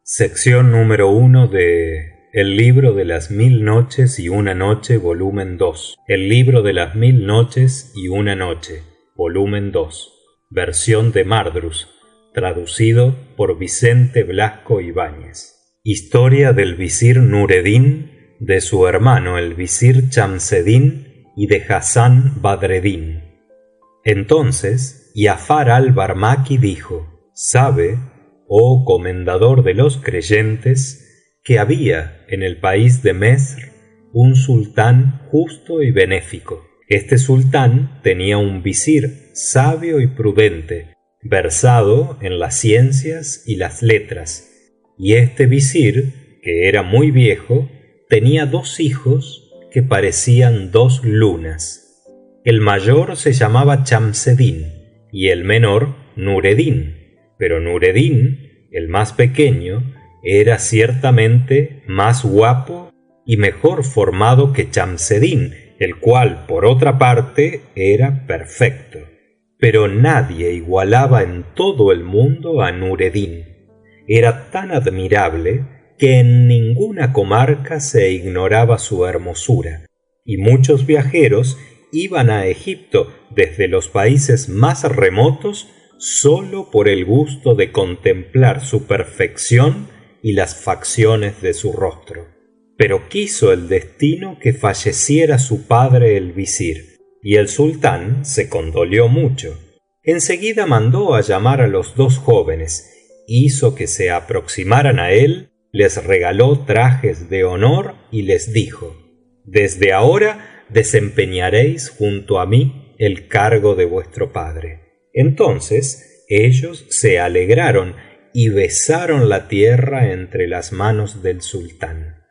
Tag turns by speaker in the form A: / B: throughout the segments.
A: Sección número 1 de El libro de las mil noches y una noche, volumen 2. El libro de las mil noches y una noche, volumen 2. Versión de Mardrus, traducido por Vicente Blasco Ibáñez. Historia del visir Nureddin, de su hermano el visir Chamseddin y de Hassán Badreddin. Entonces Jafar al-Barmaki dijo: Sabe, oh comendador de los creyentes, que había en el país de Mesr un sultán justo y benéfico. Este sultán tenía un visir sabio y prudente, versado en las ciencias y las letras, y este visir, que era muy viejo, tenía dos hijos que parecían dos lunas. El mayor se llamaba Chamseddin y el menor Nureddin, pero Nureddin, el más pequeño, era ciertamente más guapo y mejor formado que Chamseddin, el cual, por otra parte, era perfecto. Pero nadie igualaba en todo el mundo a Nureddin. Era tan admirable que en ninguna comarca se ignoraba su hermosura, y muchos viajeros iban a Egipto desde los países más remotos solo por el gusto de contemplar su perfección y las facciones de su rostro. Pero quiso el destino que falleciera su padre el visir, y el sultán se condolió mucho. Enseguida mandó a llamar a los dos jóvenes, hizo que se aproximaran a él, les regaló trajes de honor y les dijo: Desde ahora desempeñaréis junto a mí el cargo de vuestro padre. Entonces ellos se alegraron y besaron la tierra entre las manos del sultán.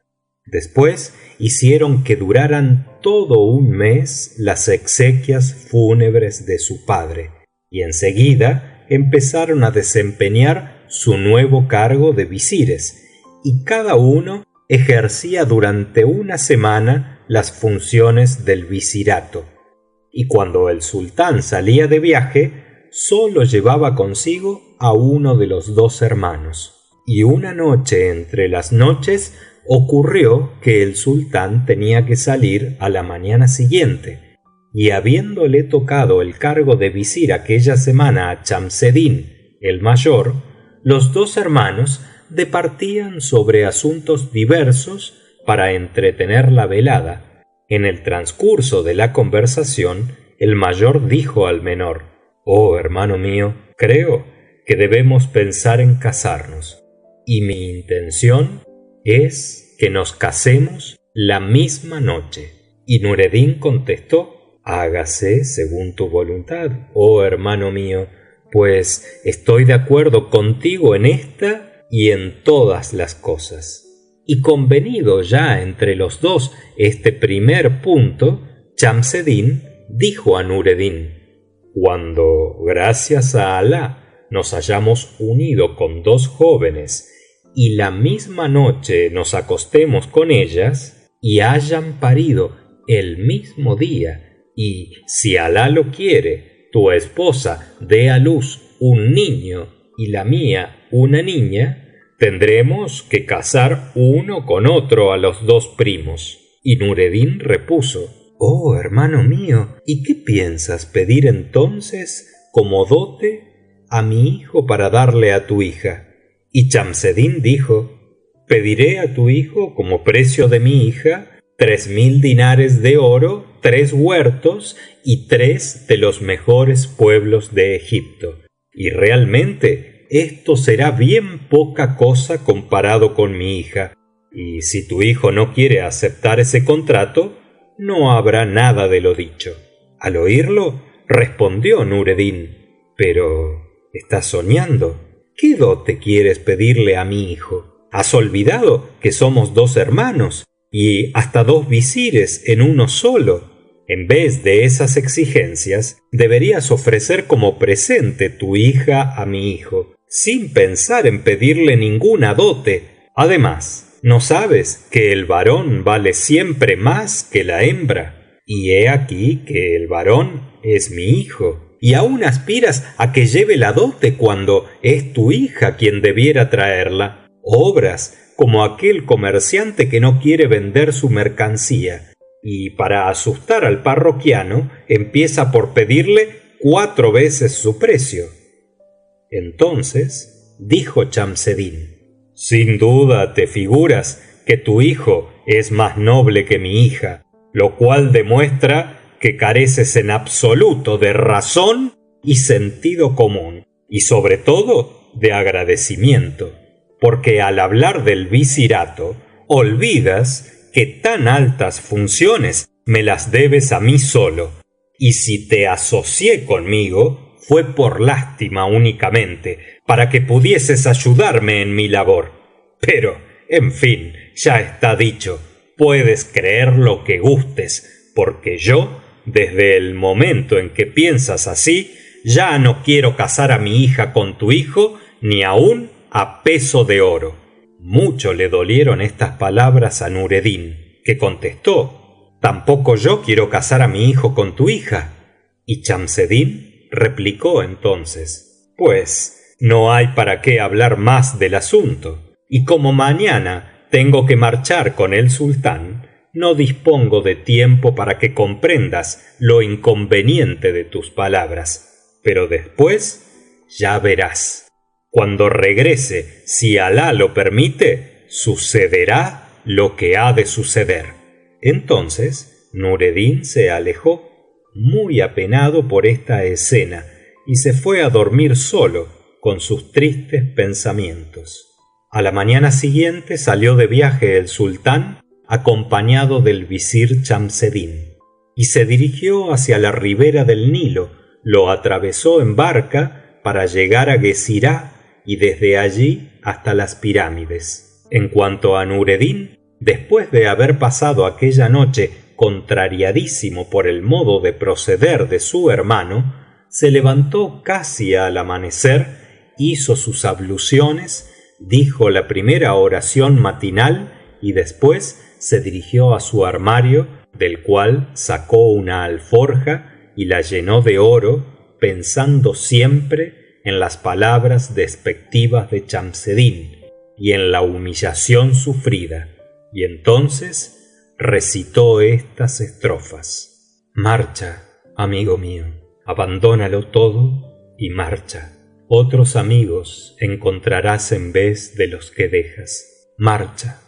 A: Después hicieron que duraran todo un mes las exequias fúnebres de su padre, y enseguida empezaron a desempeñar su nuevo cargo de visires, y cada uno ejercía durante una semana las funciones del visirato. Y cuando el sultán salía de viaje, solo llevaba consigo a uno de los dos hermanos. Y una noche entre las noches ocurrió que el sultán tenía que salir a la mañana siguiente, y habiéndole tocado el cargo de visir aquella semana a Chamseddin, el mayor, los dos hermanos departían sobre asuntos diversos para entretener la velada. En el transcurso de la conversación, el mayor dijo al menor: Oh hermano mío, creo que debemos pensar en casarnos, y mi intención es que nos casemos la misma noche. Y Nureddin contestó: Hágase según tu voluntad, oh hermano mío, pues estoy de acuerdo contigo en esta y en todas las cosas. Y convenido ya entre los dos este primer punto, Chamseddin dijo a Nureddin: Cuando, gracias a Alah, nos hayamos unido con dos jóvenes y la misma noche nos acostemos con ellas y hayan parido el mismo día, y si Alah lo quiere, tu esposa dé a luz un niño y la mía una niña, tendremos que casar uno con otro a los dos primos. Y Nureddin repuso: Oh hermano mío, ¿y qué piensas pedir entonces como dote a mi hijo para darle a tu hija? Y Chamseddin dijo: Pediré a tu hijo como precio de mi hija 3000 dinares de oro, 3 huertos y 3 de los mejores pueblos de Egipto. Y realmente esto será bien poca cosa comparado con mi hija, y si tu hijo no quiere aceptar ese contrato, no habrá nada de lo dicho. Al oírlo, respondió Nureddin: Pero estás soñando. ¿Qué dote quieres pedirle a mi hijo? ¿Has olvidado que somos dos hermanos y hasta dos visires en uno solo? En vez de esas exigencias, deberías ofrecer como presente tu hija a mi hijo, sin pensar en pedirle ninguna dote. Además, ¿no sabes que el varón vale siempre más que la hembra? Y he aquí que el varón es mi hijo, y aún aspiras a que lleve la dote cuando es tu hija quien debiera traerla. Obras como aquel comerciante que no quiere vender su mercancía y para asustar al parroquiano empieza por pedirle 4 veces su precio. Entonces dijo Chamseddin: sin duda te figuras que tu hijo es más noble que mi hija, lo cual demuestra que careces en absoluto de razón y sentido común, y sobre todo de agradecimiento, porque al hablar del visirato olvidas que tan altas funciones me las debes a mí solo, y si te asocié conmigo fue por lástima únicamente, para que pudieses ayudarme en mi labor. Pero, en fin, ya está dicho, puedes creer lo que gustes, porque yo, desde el momento en que piensas así, ya no quiero casar a mi hija con tu hijo, ni aun a peso de oro. Mucho le dolieron estas palabras a Nureddin, que contestó: tampoco yo quiero casar a mi hijo con tu hija. Y Chamseddin replicó entonces: pues no hay para qué hablar más del asunto, y como mañana tengo que marchar con el sultán, no dispongo de tiempo para que comprendas lo inconveniente de tus palabras, pero después ya verás. Cuando regrese, si Alah lo permite, sucederá lo que ha de suceder. Entonces Nureddin se alejó, muy apenado por esta escena, y se fue a dormir solo con sus tristes pensamientos. A la mañana siguiente salió de viaje el sultán acompañado del visir Chamseddin, y se dirigió hacia la ribera del Nilo, lo atravesó en barca para llegar a Guesirah y desde allí hasta las pirámides. En cuanto a Nureddin, después de haber pasado aquella noche contrariadísimo por el modo de proceder de su hermano, se levantó casi al amanecer, hizo sus abluciones, dijo la primera oración matinal y después se dirigió a su armario, del cual sacó una alforja y la llenó de oro, pensando siempre en las palabras despectivas de Chamseddin y en la humillación sufrida, y entonces recitó estas estrofas: marcha, amigo mío, abandónalo todo y marcha. Otros amigos encontrarás en vez de los que dejas. Marcha,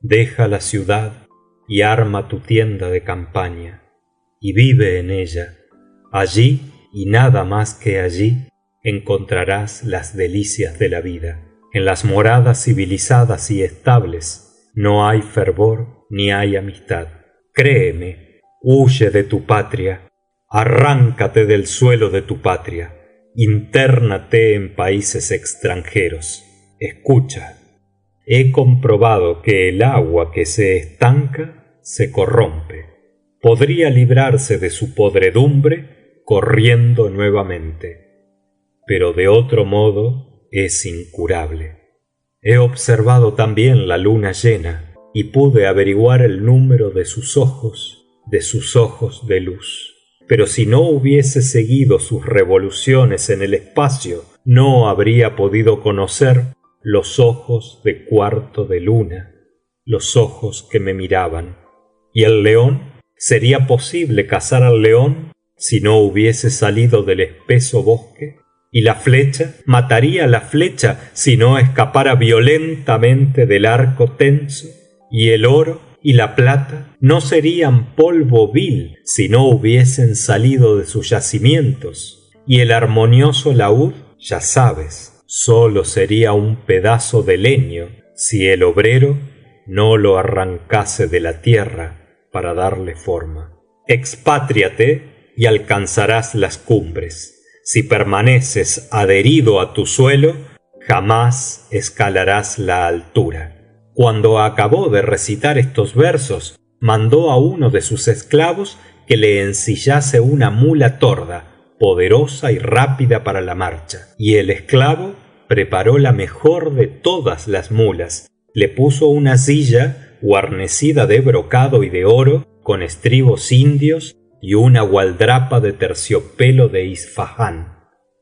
A: deja la ciudad y arma tu tienda de campaña, y vive en ella. Allí, y nada más que allí, encontrarás las delicias de la vida. En las moradas civilizadas y estables no hay fervor ni hay amistad. Créeme, huye de tu patria, arráncate del suelo de tu patria, intérnate en países extranjeros. Escucha, he comprobado que el agua que se estanca se corrompe. Podría librarse de su podredumbre corriendo nuevamente, pero de otro modo es incurable. He observado también la luna llena y pude averiguar el número de sus ojos de luz. Pero si no hubiese seguido sus revoluciones en el espacio, no habría podido conocer los ojos de cuarto de luna, los ojos que me miraban. ¿Y el león? ¿Sería posible cazar al león si no hubiese salido del espeso bosque? ¿Y la flecha? ¿Mataría la flecha si no escapara violentamente del arco tenso? ¿Y el oro y la plata no serían polvo vil si no hubiesen salido de sus yacimientos? Y el armonioso laúd, ya sabes, solo sería un pedazo de leño si el obrero no lo arrancase de la tierra para darle forma. Expátriate y alcanzarás las cumbres. Si permaneces adherido a tu suelo, jamás escalarás la altura. Cuando acabó de recitar estos versos, mandó a uno de sus esclavos que le ensillase una mula torda, poderosa y rápida para la marcha. Y el esclavo preparó la mejor de todas las mulas, le puso una silla guarnecida de brocado y de oro, con estribos indios, y una gualdrapa de terciopelo de Isfahán.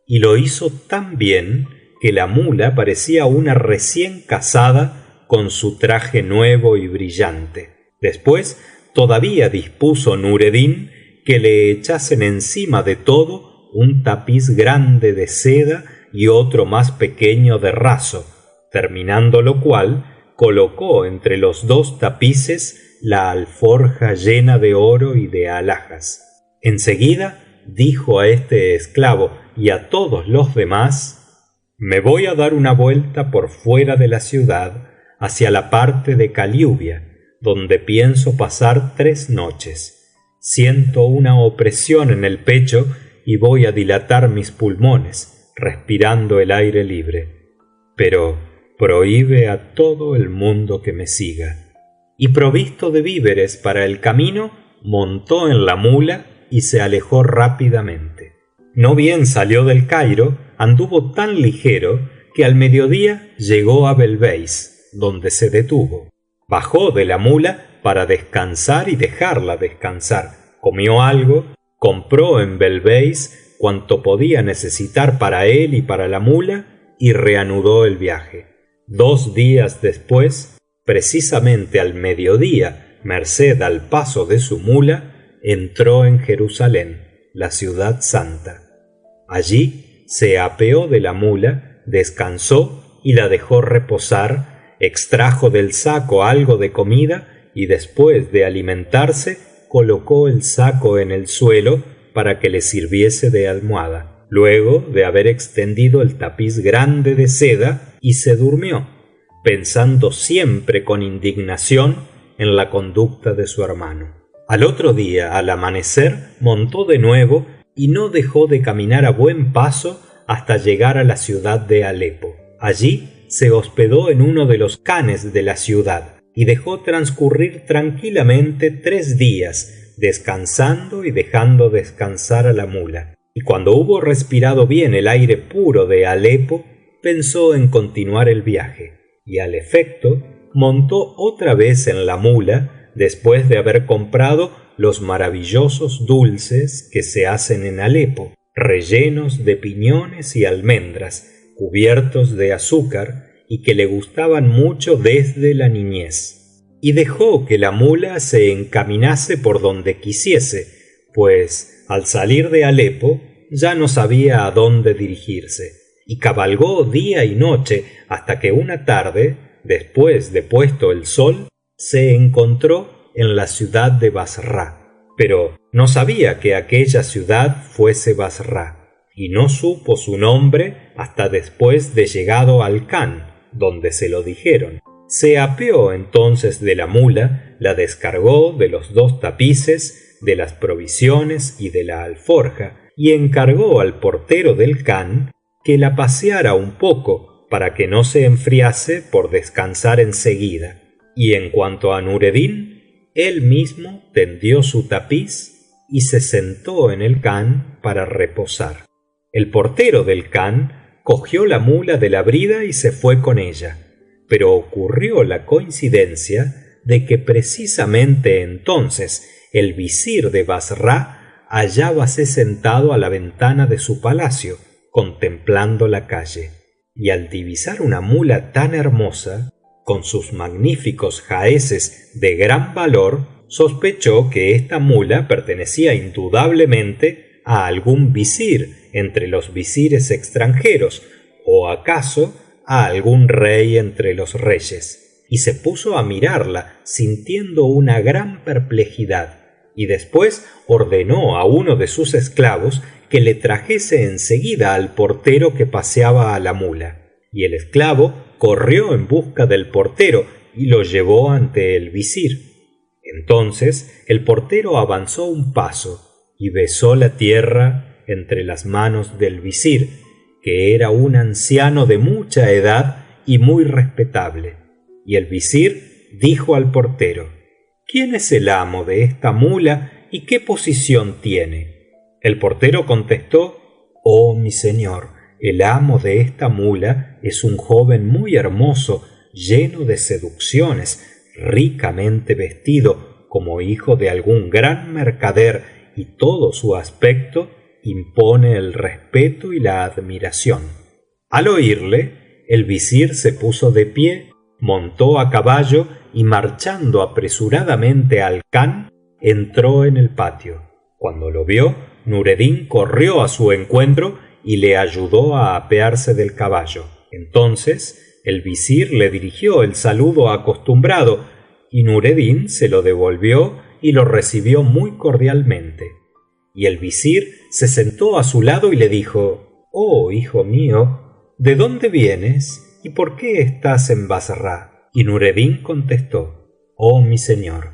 A: Y lo hizo tan bien que la mula parecía una recién casada con su traje nuevo y brillante. Después todavía dispuso Nureddin que le echasen encima de todo un tapiz grande de seda y otro más pequeño de raso, terminando lo cual colocó entre los dos tapices la alforja llena de oro y de alhajas. Enseguida dijo a este esclavo y a todos los demás: me voy a dar una vuelta por fuera de la ciudad hacia la parte de Kaliubia, donde pienso pasar 3 noches. Siento una opresión en el pecho y voy a dilatar mis pulmones, respirando el aire libre. Pero prohíbe a todo el mundo que me siga. Y provisto de víveres para el camino, montó en la mula y se alejó rápidamente. No bien salió del Cairo, anduvo tan ligero que al mediodía llegó a Belbeis, donde se detuvo. Bajó de la mula para descansar y dejarla descansar. Comió algo, compró en Belbeis cuanto podía necesitar para él y para la mula y reanudó el viaje. 2 días después, precisamente al mediodía, merced al paso de su mula, entró en Jerusalén, la ciudad santa. Allí se apeó de la mula, descansó y la dejó reposar, extrajo del saco algo de comida y después de alimentarse colocó el saco en el suelo para que le sirviese de almohada, luego de haber extendido el tapiz grande de seda, y se durmió, pensando siempre con indignación en la conducta de su hermano. Al otro día, al amanecer, montó de nuevo y no dejó de caminar a buen paso hasta llegar a la ciudad de Alepo. Allí se hospedó en uno de los khanes de la ciudad y dejó transcurrir tranquilamente 3 días, descansando y dejando descansar a la mula. Y cuando hubo respirado bien el aire puro de Alepo, pensó en continuar el viaje, y al efecto montó otra vez en la mula después de haber comprado los maravillosos dulces que se hacen en Alepo, rellenos de piñones y almendras, cubiertos de azúcar, y que le gustaban mucho desde la niñez. Y dejó que la mula se encaminase por donde quisiese, pues al salir de Alepo ya no sabía a dónde dirigirse, y cabalgó día y noche hasta que una tarde, después de puesto el sol, se encontró en la ciudad de Basra. Pero no sabía que aquella ciudad fuese Basra, y no supo su nombre hasta después de llegado al Khan, donde se lo dijeron. Se apeó entonces de la mula, la descargó de los 2 tapices, de las provisiones y de la alforja, y encargó al portero del Khan que la paseara un poco para que no se enfriase por descansar enseguida. Y en cuanto a Nureddin, él mismo tendió su tapiz y se sentó en el Khan para reposar. El portero del Khan cogió la mula de la brida y se fue con ella, pero ocurrió la coincidencia de que precisamente entonces el visir de Basra hallábase sentado a la ventana de su palacio, contemplando la calle, y al divisar una mula tan hermosa, con sus magníficos jaeces de gran valor, sospechó que esta mula pertenecía indudablemente a algún visir entre los visires extranjeros, o acaso a algún rey entre los reyes, y se puso a mirarla sintiendo una gran perplejidad, y después ordenó a uno de sus esclavos que le trajese enseguida al portero que paseaba a la mula, y el esclavo corrió en busca del portero y lo llevó ante el visir. Entonces el portero avanzó un paso y besó la tierra entre las manos del visir, que era un anciano de mucha edad y muy respetable, y el visir dijo al portero: ¿Quién es el amo de esta mula y qué posición tiene? El portero contestó: Oh mi señor, el amo de esta mula es un joven muy hermoso, lleno de seducciones, ricamente vestido, como hijo de algún gran mercader y todo su aspecto impone el respeto y la admiración. Al oírle, el visir se puso de pie, montó a caballo y marchando apresuradamente al Khan, entró en el patio. Cuando lo vio, Nureddin corrió a su encuentro y le ayudó a apearse del caballo. Entonces el visir le dirigió el saludo acostumbrado y Nureddin se lo devolvió y lo recibió muy cordialmente. Y el visir se sentó a su lado y le dijo: «Oh, hijo mío, ¿de dónde vienes y por qué estás en Bassra?». Y Nureddin contestó: «Oh, mi señor,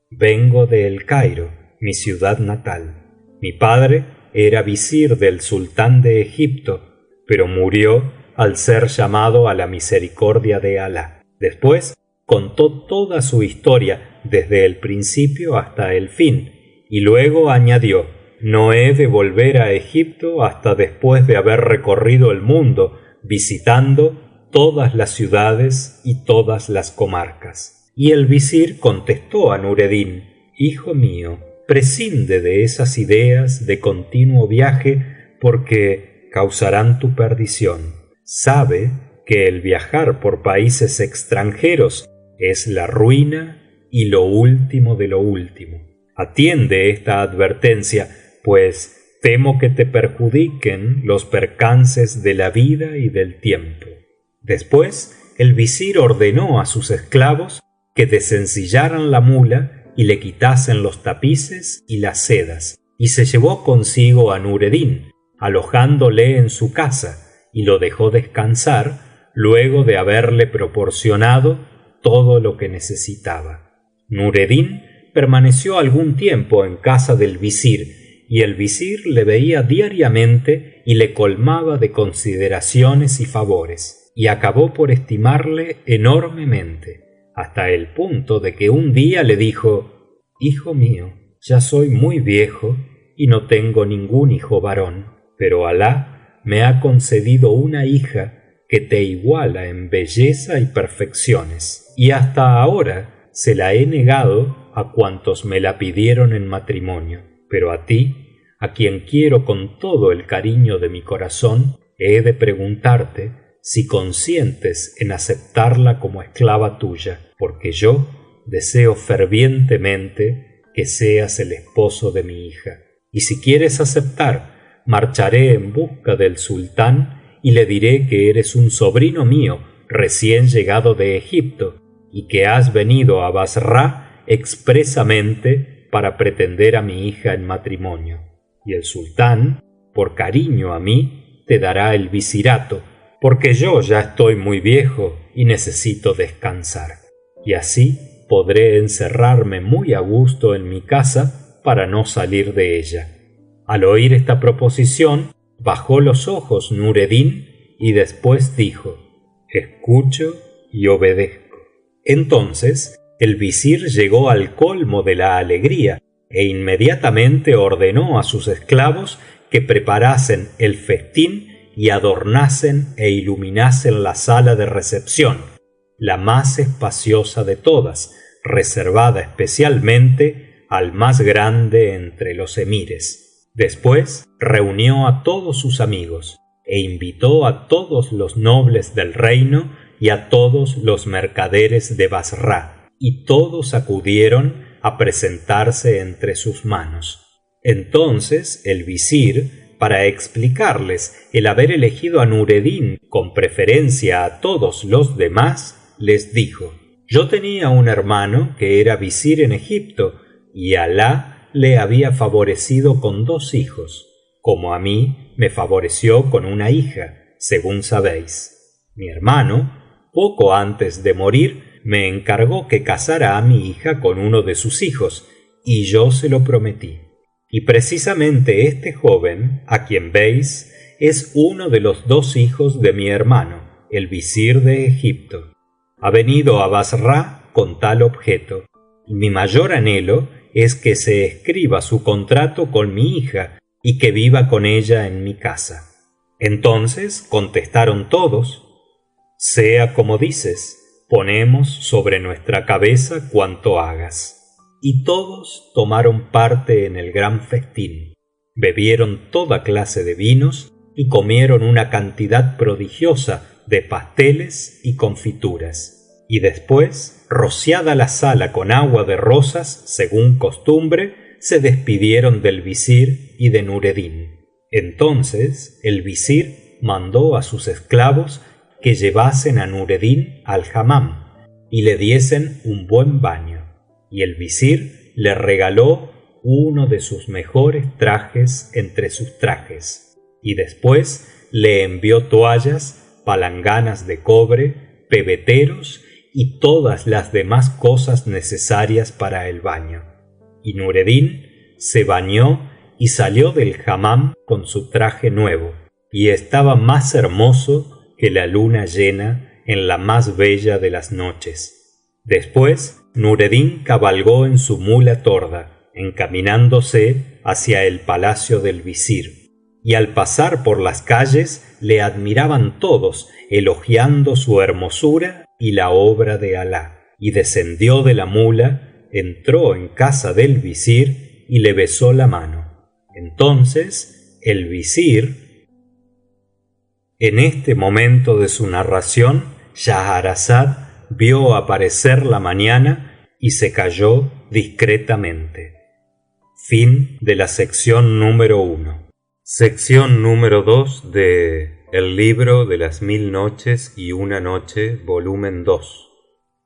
A: vengo de El Cairo, mi ciudad natal. Mi padre era visir del sultán de Egipto, pero murió al ser llamado a la misericordia de Alá». Después contó toda su historia desde el principio hasta el fin y luego añadió: «No he de volver a Egipto hasta después de haber recorrido el mundo visitando todas las ciudades y todas las comarcas». Y el visir contestó a Nureddin: «Hijo mío, prescinde de esas ideas de continuo viaje porque causarán tu perdición. Sabe que el viajar por países extranjeros es la ruina y lo último de lo último. Atiende esta advertencia, pues temo que te perjudiquen los percances de la vida y del tiempo». Después el visir ordenó a sus esclavos que desencillaran la mula y le quitasen los tapices y las sedas, y se llevó consigo a Nureddin, alojándole en su casa, y lo dejó descansar luego de haberle proporcionado todo lo que necesitaba. Nureddin permaneció algún tiempo en casa del visir y el visir le veía diariamente y le colmaba de consideraciones y favores, y acabó por estimarle enormemente, hasta el punto de que un día le dijo: «Hijo mío, ya soy muy viejo y no tengo ningún hijo varón, pero Alá me ha concedido una hija que te iguala en belleza y perfecciones, y hasta ahora se la he negado a cuantos me la pidieron en matrimonio, pero a ti, a quien quiero con todo el cariño de mi corazón, he de preguntarte si consientes en aceptarla como esclava tuya, porque yo deseo fervientemente que seas el esposo de mi hija. Y si quieres aceptar, marcharé en busca del sultán y le diré que eres un sobrino mío recién llegado de Egipto y que has venido a Bassra expresamente para pretender a mi hija en matrimonio. Y el sultán, por cariño a mí, te dará el visirato, porque yo ya estoy muy viejo y necesito descansar. Y así podré encerrarme muy a gusto en mi casa para no salir de ella». Al oír esta proposición, bajó los ojos Nureddin y después dijo: «Escucho y obedezco». Entonces el visir llegó al colmo de la alegría e inmediatamente ordenó a sus esclavos que preparasen el festín y adornasen e iluminasen la sala de recepción, la más espaciosa de todas, reservada especialmente al más grande entre los emires. Después reunió a todos sus amigos e invitó a todos los nobles del reino y a todos los mercaderes de Bassra, y todos acudieron a presentarse entre sus manos. Entonces el visir, para explicarles el haber elegido a Nureddin con preferencia a todos los demás, les dijo: «Yo tenía un hermano que era visir en Egipto y Alá le había favorecido con 2 hijos, como a mí me favoreció con una hija, según sabéis. Mi hermano, poco antes de morir, me encargó que casara a mi hija con uno de sus hijos, y yo se lo prometí. Y precisamente este joven, a quien veis, es uno de los 2 hijos de mi hermano, el visir de Egipto. Ha venido a Bassra con tal objeto, y mi mayor anhelo es que se escriba su contrato con mi hija y que viva con ella en mi casa». Entonces contestaron todos: «Sea como dices, ponemos sobre nuestra cabeza cuanto hagas». y todos tomaron parte en el gran festín. Bebieron toda clase de vinos y comieron una cantidad prodigiosa de pasteles y confituras. Y después, rociada la sala con agua de rosas, según costumbre, se despidieron del visir y de Nureddin. Entonces el visir mandó a sus esclavos que llevasen a Nureddin al hammam y le diesen un buen baño, y el visir le regaló uno de sus mejores trajes entre sus trajes, y después le envió toallas, palanganas de cobre, pebeteros y todas las demás cosas necesarias para el baño. Y Nureddin se bañó y salió del hammam con su traje nuevo, y estaba más hermoso que la luna llena en la más bella de las noches. Después Nureddin cabalgó en su mula torda, encaminándose hacia el palacio del visir, y al pasar por las calles le admiraban todos, elogiando su hermosura y la obra de Alah. Y descendió de la mula, entró en casa del visir y le besó la mano. Entonces el visir, en este momento de su narración, Schahrazad vio aparecer la mañana y se calló discretamente. Fin de la sección número 1. Sección número 2 de El libro de las 1000 noches y una noche, volumen 2.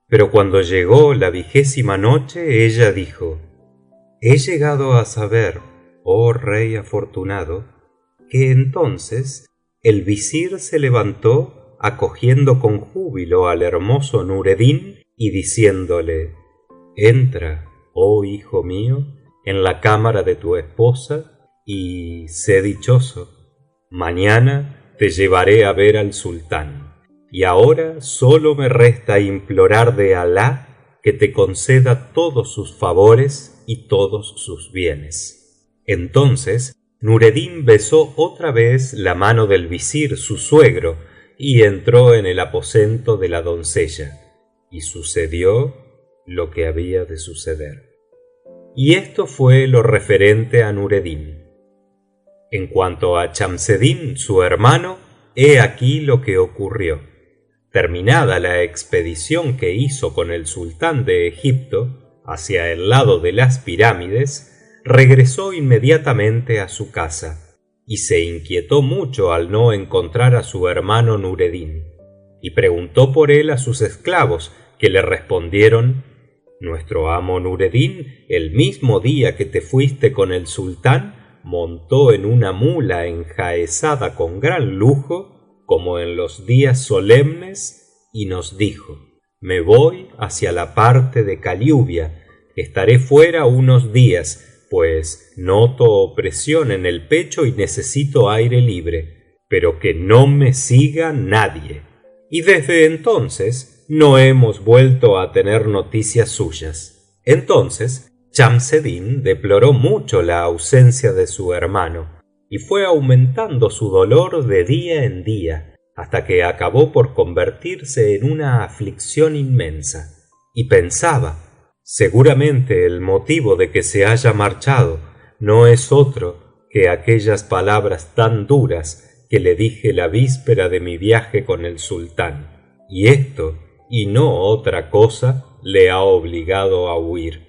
A: Pero cuando llegó la 20ª noche, ella dijo: He llegado a saber, oh rey afortunado, que entonces el visir se levantó acogiendo con júbilo al hermoso Nureddin y diciéndole: Entra, oh hijo mío, en la cámara de tu esposa y sé dichoso. Mañana te llevaré a ver al sultán. Y ahora solo me resta implorar de Alah que te conceda todos sus favores y todos sus bienes. Entonces Nureddin besó otra vez la mano del visir su suegro y entró en el aposento de la doncella, y sucedió lo que había de suceder. Y esto fue lo referente a Nureddin. En cuanto a Chamseddin, su hermano, he aquí lo que ocurrió. Terminada la expedición que hizo con el sultán de Egipto hacia el lado de las pirámides, regresó inmediatamente a su casa y se inquietó mucho al no encontrar a su hermano Nureddin, y preguntó por él a sus esclavos, que le respondieron: Nuestro amo Nureddin, el mismo día que te fuiste con el sultán, montó en una mula enjaezada con gran lujo, como en los días solemnes, y nos dijo: Me voy hacia la parte de Caliubia, estaré fuera unos días, pues noto opresión en el pecho y necesito aire libre, pero que no me siga nadie. Y desde entonces no hemos vuelto a tener noticias suyas. Entonces Chamseddin deploró mucho la ausencia de su hermano, y fue aumentando su dolor de día en día, hasta que acabó por convertirse en una aflicción inmensa. Y pensaba: seguramente el motivo de que se haya marchado no es otro que aquellas palabras tan duras que le dije la víspera de mi viaje con el sultán, y esto, y no otra cosa, le ha obligado a huir.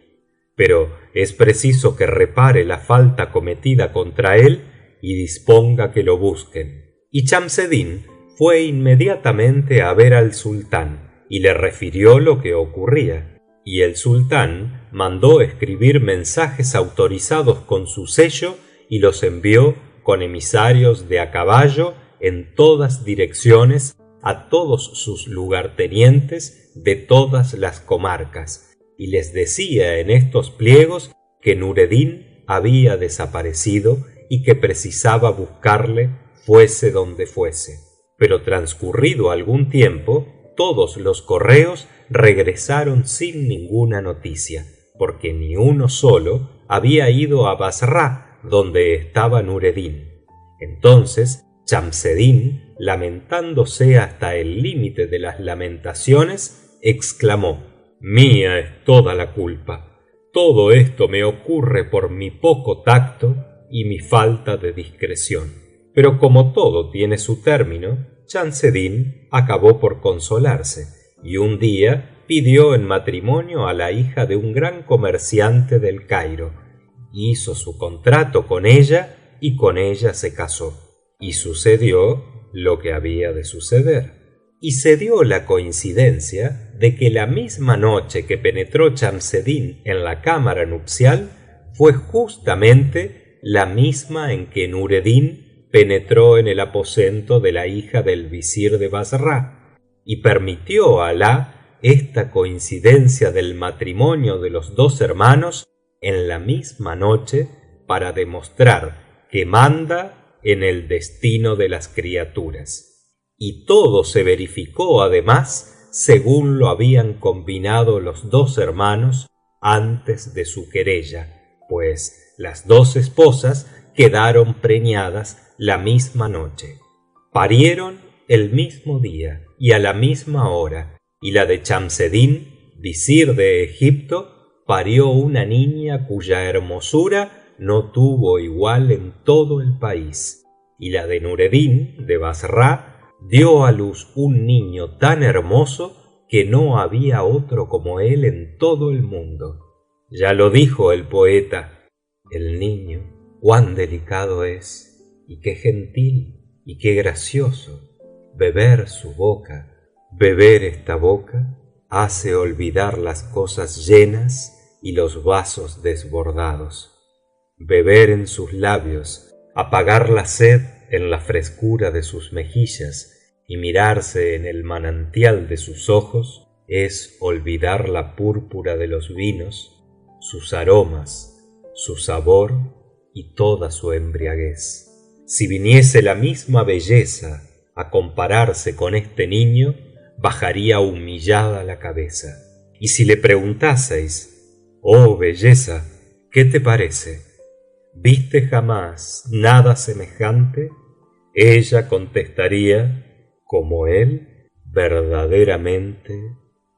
A: Pero es preciso que repare la falta cometida contra él y disponga que lo busquen. Y Chamseddin fue inmediatamente a ver al sultán y le refirió lo que ocurría, y el sultán mandó escribir mensajes autorizados con su sello y los envió con emisarios de a caballo en todas direcciones a todos sus lugartenientes de todas las comarcas, y les decía en estos pliegos que Nureddin había desaparecido y que precisaba buscarle fuese donde fuese. Pero transcurrido algún tiempo, todos los correos regresaron sin ninguna noticia, porque ni uno solo había ido a Bassra, donde estaba Nureddin. Entonces Chamseddin, lamentándose hasta el límite de las lamentaciones, exclamó: Mía es toda la culpa. Todo esto me ocurre por mi poco tacto y mi falta de discreción. Pero como todo tiene su término, Chamseddin acabó por consolarse y un día pidió en matrimonio a la hija de un gran comerciante del Cairo, hizo su contrato con ella y con ella se casó. Y sucedió lo que había de suceder. Y se dio la coincidencia de que la misma noche que penetró Chamseddin en la cámara nupcial fue justamente la misma en que Nureddin penetró en el aposento de la hija del visir de Bassra, y permitió a Alá esta coincidencia del matrimonio de los dos hermanos en la misma noche para demostrar que manda en el destino de las criaturas. Y todo se verificó además según lo habían combinado los dos hermanos antes de su querella, pues las dos esposas quedaron preñadas la misma noche. Parieron el mismo día y a la misma hora, y la de Chamseddin, visir de Egipto, parió una niña cuya hermosura no tuvo igual en todo el país, y la de Nureddin de Bassra dio a luz un niño tan hermoso que no había otro como él en todo el mundo. Ya lo dijo el poeta: el niño cuán delicado es, y qué gentil y qué gracioso. Beber su boca, beber esta boca, hace olvidar las cosas llenas y los vasos desbordados. Beber en sus labios, apagar la sed en la frescura de sus mejillas y mirarse en el manantial de sus ojos es olvidar la púrpura de los vinos, sus aromas, su sabor y toda su embriaguez. Si viniese la misma belleza a compararse con este niño, bajaría humillada la cabeza. Y si le preguntaseis: oh belleza, ¿qué te parece? ¿Viste jamás nada semejante? Ella contestaría: como él, verdaderamente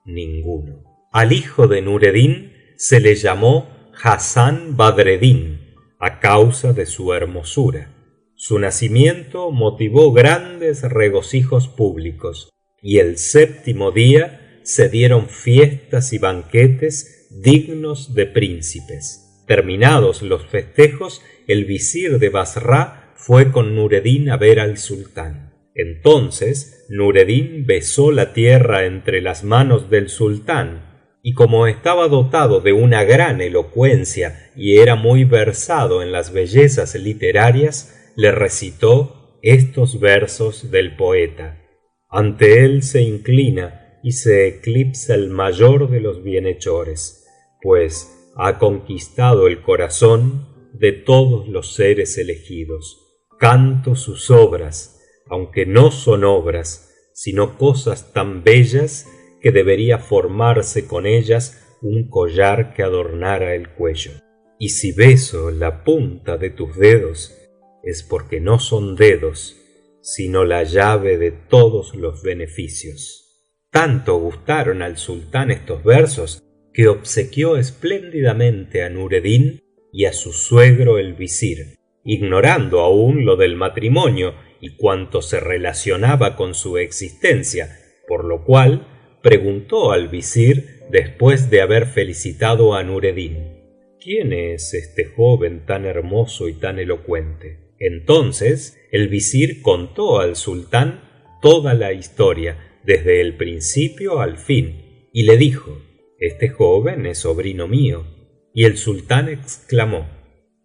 A: ninguno. Al hijo de Nureddin se le llamó Hassán Badreddin a causa de su hermosura. Su nacimiento motivó grandes regocijos públicos, y el séptimo día se dieron fiestas y banquetes dignos de príncipes. Terminados los festejos, el visir de Bassra fue con Nureddin a ver al sultán. Entonces Nureddin besó la tierra entre las manos del sultán, y como estaba dotado de una gran elocuencia y era muy versado en las bellezas literarias, le recitó estos versos del poeta: ante él se inclina y se eclipsa el mayor de los bienhechores, pues ha conquistado el corazón de todos los seres elegidos. Canto sus obras, aunque no son obras, sino cosas tan bellas que debería formarse con ellas un collar que adornara el cuello. Y si beso la punta de tus dedos, es porque no son dedos, sino la llave de todos los beneficios. Tanto gustaron al sultán estos versos que obsequió espléndidamente a Nureddin y a su suegro el visir, ignorando aún lo del matrimonio y cuanto se relacionaba con su existencia, por lo cual preguntó al visir después de haber felicitado a Nureddin: ¿quién es este joven tan hermoso y tan elocuente? Entonces el visir contó al sultán toda la historia desde el principio al fin y le dijo: este joven es sobrino mío. Y el sultán exclamó: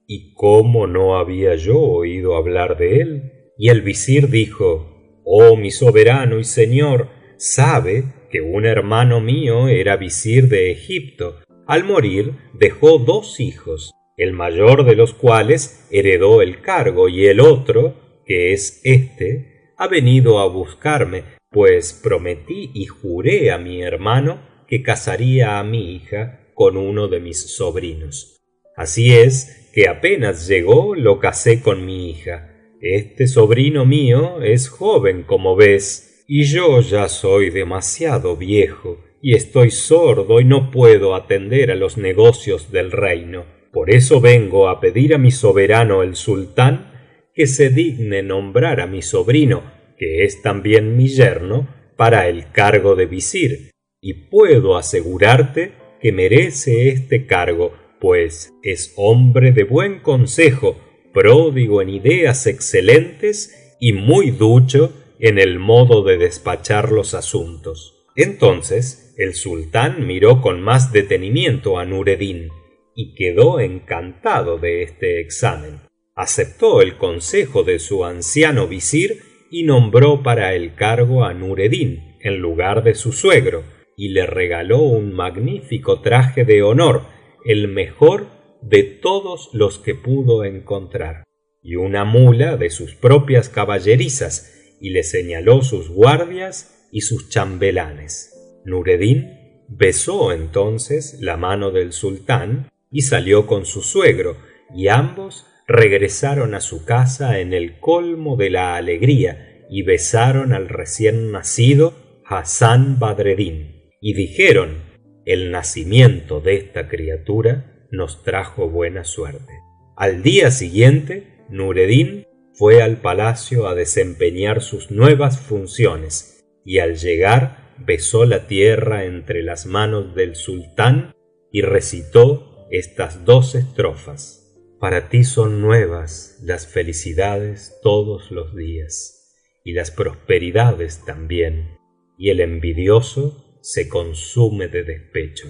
A: ¿y cómo no había yo oído hablar de él? Y el visir dijo: oh mi soberano y señor, sabe que un hermano mío era visir de Egipto. Al morir dejó dos hijos, el mayor de los cuales heredó el cargo, y el otro, que es este, ha venido a buscarme, pues prometí y juré a mi hermano que casaría a mi hija con uno de mis sobrinos. Así es que apenas llegó lo casé con mi hija. Este sobrino mío es joven, como ves, y yo ya soy demasiado viejo y estoy sordo y no puedo atender a los negocios del reino. Por eso vengo a pedir a mi soberano el sultán que se digne nombrar a mi sobrino, que es también mi yerno, para el cargo de visir, y puedo asegurarte que merece este cargo, pues es hombre de buen consejo, pródigo en ideas excelentes y muy ducho en el modo de despachar los asuntos. Entonces el sultán miró con más detenimiento a Nureddin y quedó encantado de este examen. Aceptó el consejo de su anciano visir y nombró para el cargo a Nureddin en lugar de su suegro, y le regaló un magnífico traje de honor, el mejor de todos los que pudo encontrar, y una mula de sus propias caballerizas, y le señaló sus guardias y sus chambelanes. Nureddin besó entonces la mano del sultán y salió con su suegro, y ambos regresaron a su casa en el colmo de la alegría y besaron al recién nacido Hassán Badreddin y dijeron: el nacimiento de esta criatura nos trajo buena suerte. Al día siguiente Nureddin fue al palacio a desempeñar sus nuevas funciones, y al llegar besó la tierra entre las manos del sultán y recitó estas 2 estrofas: para ti son nuevas las felicidades todos los días, y las prosperidades también, y el envidioso se consume de despecho.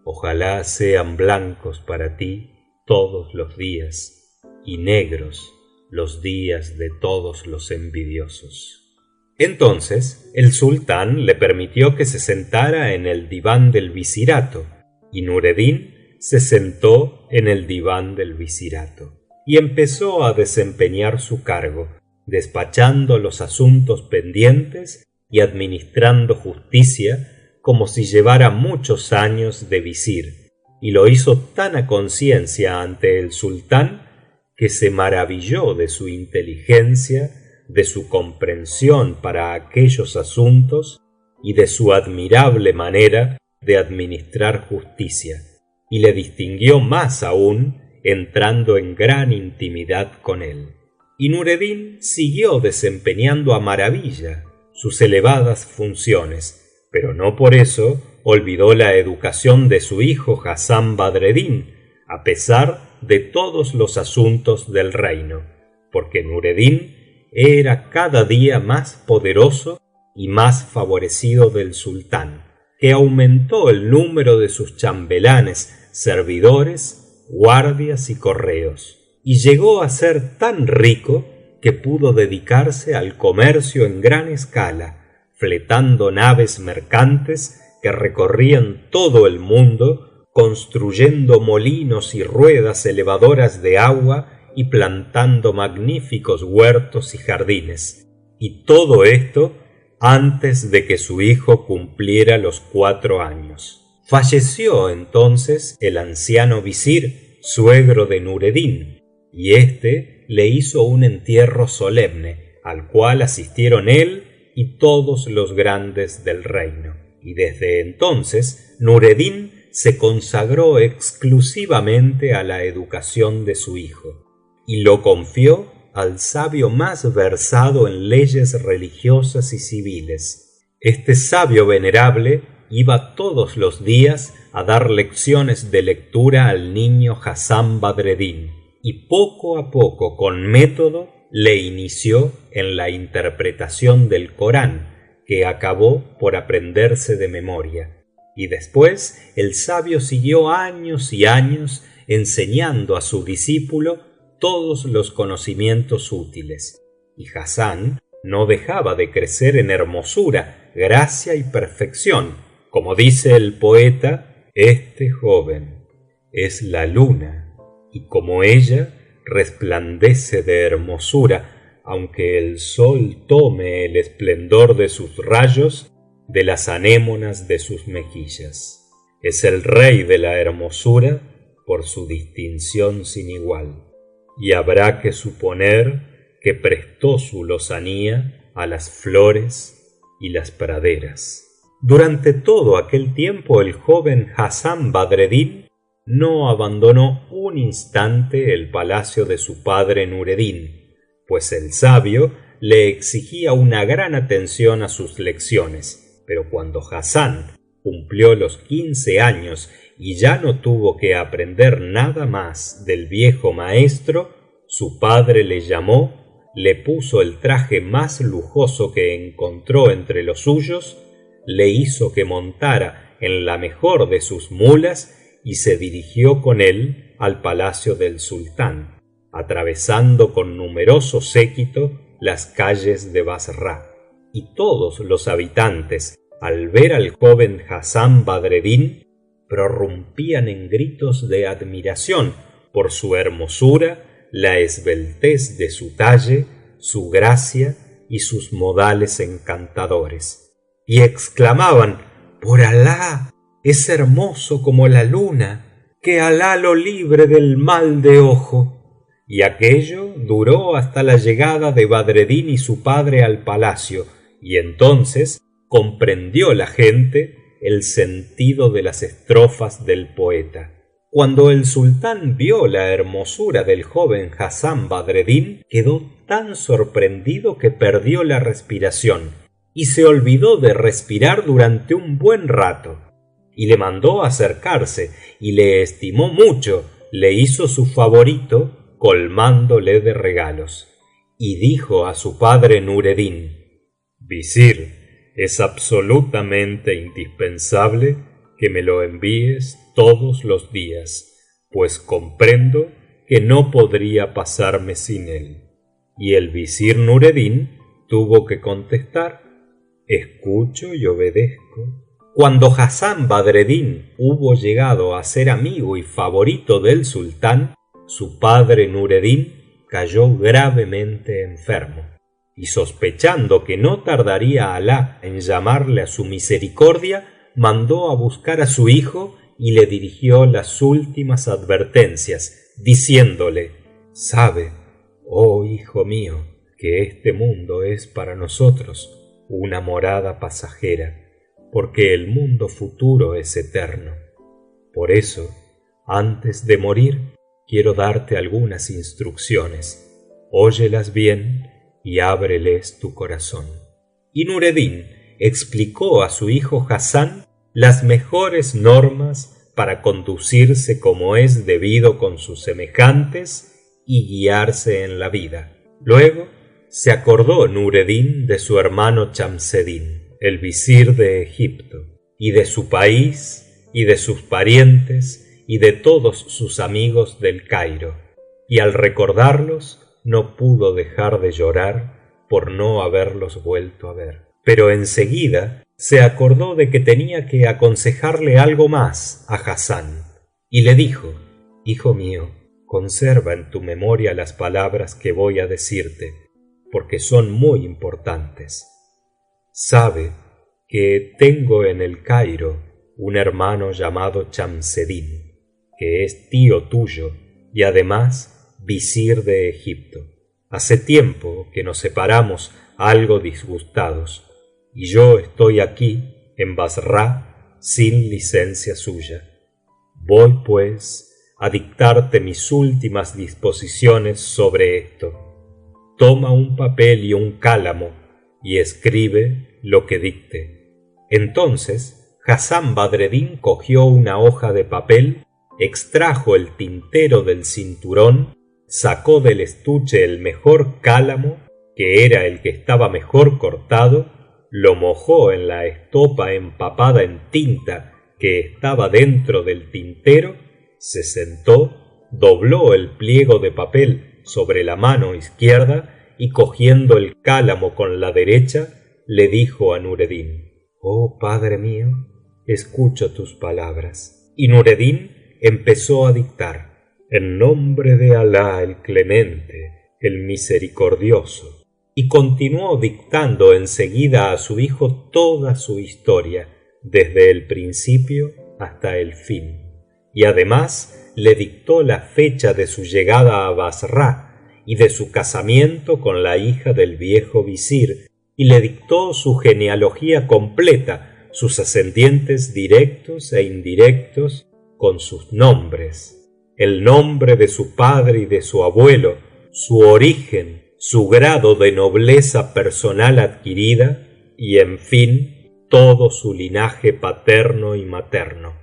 A: Ojalá sean blancos para ti todos los días, y negros los días de todos los envidiosos. Entonces el sultán le permitió que se sentara en el diván del visirato, y Nureddin se sentó en el diván del visirato y empezó a desempeñar su cargo, despachando los asuntos pendientes y administrando justicia como si llevara muchos años de visir, y lo hizo tan a conciencia ante el sultán que se maravilló de su inteligencia, de su comprensión para aquellos asuntos y de su admirable manera de administrar justicia, y le distinguió más aún entrando en gran intimidad con él. Y Nureddin siguió desempeñando a maravilla sus elevadas funciones, pero no por eso olvidó la educación de su hijo Hassán Badreddin, a pesar de todos los asuntos del reino, porque Nureddin era cada día más poderoso y más favorecido del sultán, que aumentó el número de sus chambelanes, servidores, guardias y correos, y llegó a ser tan rico que pudo dedicarse al comercio en gran escala, fletando naves mercantes que recorrían todo el mundo, construyendo molinos y ruedas elevadoras de agua y plantando magníficos huertos y jardines, y todo esto antes de que su hijo cumpliera los 4 años. Falleció entonces el anciano visir, suegro de Nureddin, y éste le hizo un entierro solemne, al cual asistieron él y todos los grandes del reino. Y desde entonces Nureddin se consagró exclusivamente a la educación de su hijo, y lo confió al sabio más versado en leyes religiosas y civiles. Este sabio venerable iba todos los días a dar lecciones de lectura al niño Hassán Badreddin, y poco a poco, con método, le inició en la interpretación del Corán, que acabó por aprenderse de memoria. Y después el sabio siguió años y años enseñando a su discípulo todos los conocimientos útiles, y Hassán no dejaba de crecer en hermosura, gracia y perfección. Como dice el poeta, este joven es la luna, y como ella resplandece de hermosura, aunque el sol tome el esplendor de sus rayos de las anémonas de sus mejillas. Es el rey de la hermosura por su distinción sin igual, y habrá que suponer que prestó su lozanía a las flores y las praderas. Durante todo aquel tiempo el joven Hassán Badreddin no abandonó un instante el palacio de su padre Nureddin, pues el sabio le exigía una gran atención a sus lecciones. Pero cuando Hassán cumplió los 15 años y ya no tuvo que aprender nada más del viejo maestro, su padre le llamó, le puso el traje más lujoso que encontró entre los suyos, le hizo que montara en la mejor de sus mulas y se dirigió con él al palacio del sultán, atravesando con numeroso séquito las calles de Bassra. Y todos los habitantes, al ver al joven Hassán Badreddin, prorrumpían en gritos de admiración por su hermosura, la esbeltez de su talle, su gracia y sus modales encantadores, y exclamaban: por Alah, es hermoso como la luna, que Alah lo libre del mal de ojo. Y aquello duró hasta la llegada de Badreddin y su padre al palacio, y entonces comprendió la gente el sentido de las estrofas del poeta. Cuando el sultán vio la hermosura del joven Hassán Badreddin, quedó tan sorprendido que perdió la respiración y se olvidó de respirar durante un buen rato, y le mandó acercarse y le estimó mucho, le hizo su favorito colmándole de regalos, y dijo a su padre Nureddin: visir, es absolutamente indispensable que me lo envíes todos los días, pues comprendo que no podría pasarme sin él. Y el visir Nureddin tuvo que contestar: escucho y obedezco. Cuando Hassán Badreddin hubo llegado a ser amigo y favorito del sultán, su padre Nureddin cayó gravemente enfermo, y sospechando que no tardaría Alah en llamarle a su misericordia, mandó a buscar a su hijo y le dirigió las últimas advertencias, diciéndole: sabe, oh hijo mío, que este mundo es para nosotros una morada pasajera, porque el mundo futuro es eterno. Por eso, antes de morir, quiero darte algunas instrucciones. Óyelas bien y ábreles tu corazón. Y Nureddin explicó a su hijo Hassán las mejores normas para conducirse como es debido con sus semejantes y guiarse en la vida. Luego se acordó Nureddin de su hermano Chamseddin, el visir de Egipto, y de su país, y de sus parientes, y de todos sus amigos del Cairo, y al recordarlos no pudo dejar de llorar por no haberlos vuelto a ver. Pero enseguida se acordó de que tenía que aconsejarle algo más a Hassán, y le dijo: hijo mío, conserva en tu memoria las palabras que voy a decirte, porque son muy importantes. Sabe que tengo en el Cairo un hermano llamado Chamseddin, que es tío tuyo y además visir de Egipto. Hace tiempo que nos separamos algo disgustados, y yo estoy aquí en Bassra sin licencia suya. Voy pues a dictarte mis últimas disposiciones sobre esto. Toma un papel y un cálamo y escribe lo que dicte. Entonces Hassán Badreddin cogió una hoja de papel, extrajo el tintero del cinturón, sacó del estuche el mejor cálamo, que era el que estaba mejor cortado, lo mojó en la estopa empapada en tinta que estaba dentro del tintero, se sentó, dobló el pliego de papel sobre la mano izquierda y cogiendo el cálamo con la derecha, le dijo a Nureddin: oh padre mío, escucho tus palabras. Y Nureddin empezó a dictar: en nombre de Alah el Clemente, el Misericordioso. Y continuó dictando enseguida a su hijo toda su historia, desde el principio hasta el fin. Y además le dictó la fecha de su llegada a Bassra y de su casamiento con la hija del viejo visir, y le dictó su genealogía completa, sus ascendientes directos e indirectos con sus nombres, el nombre de su padre y de su abuelo, su origen, su grado de nobleza personal adquirida y, en fin, todo su linaje paterno y materno.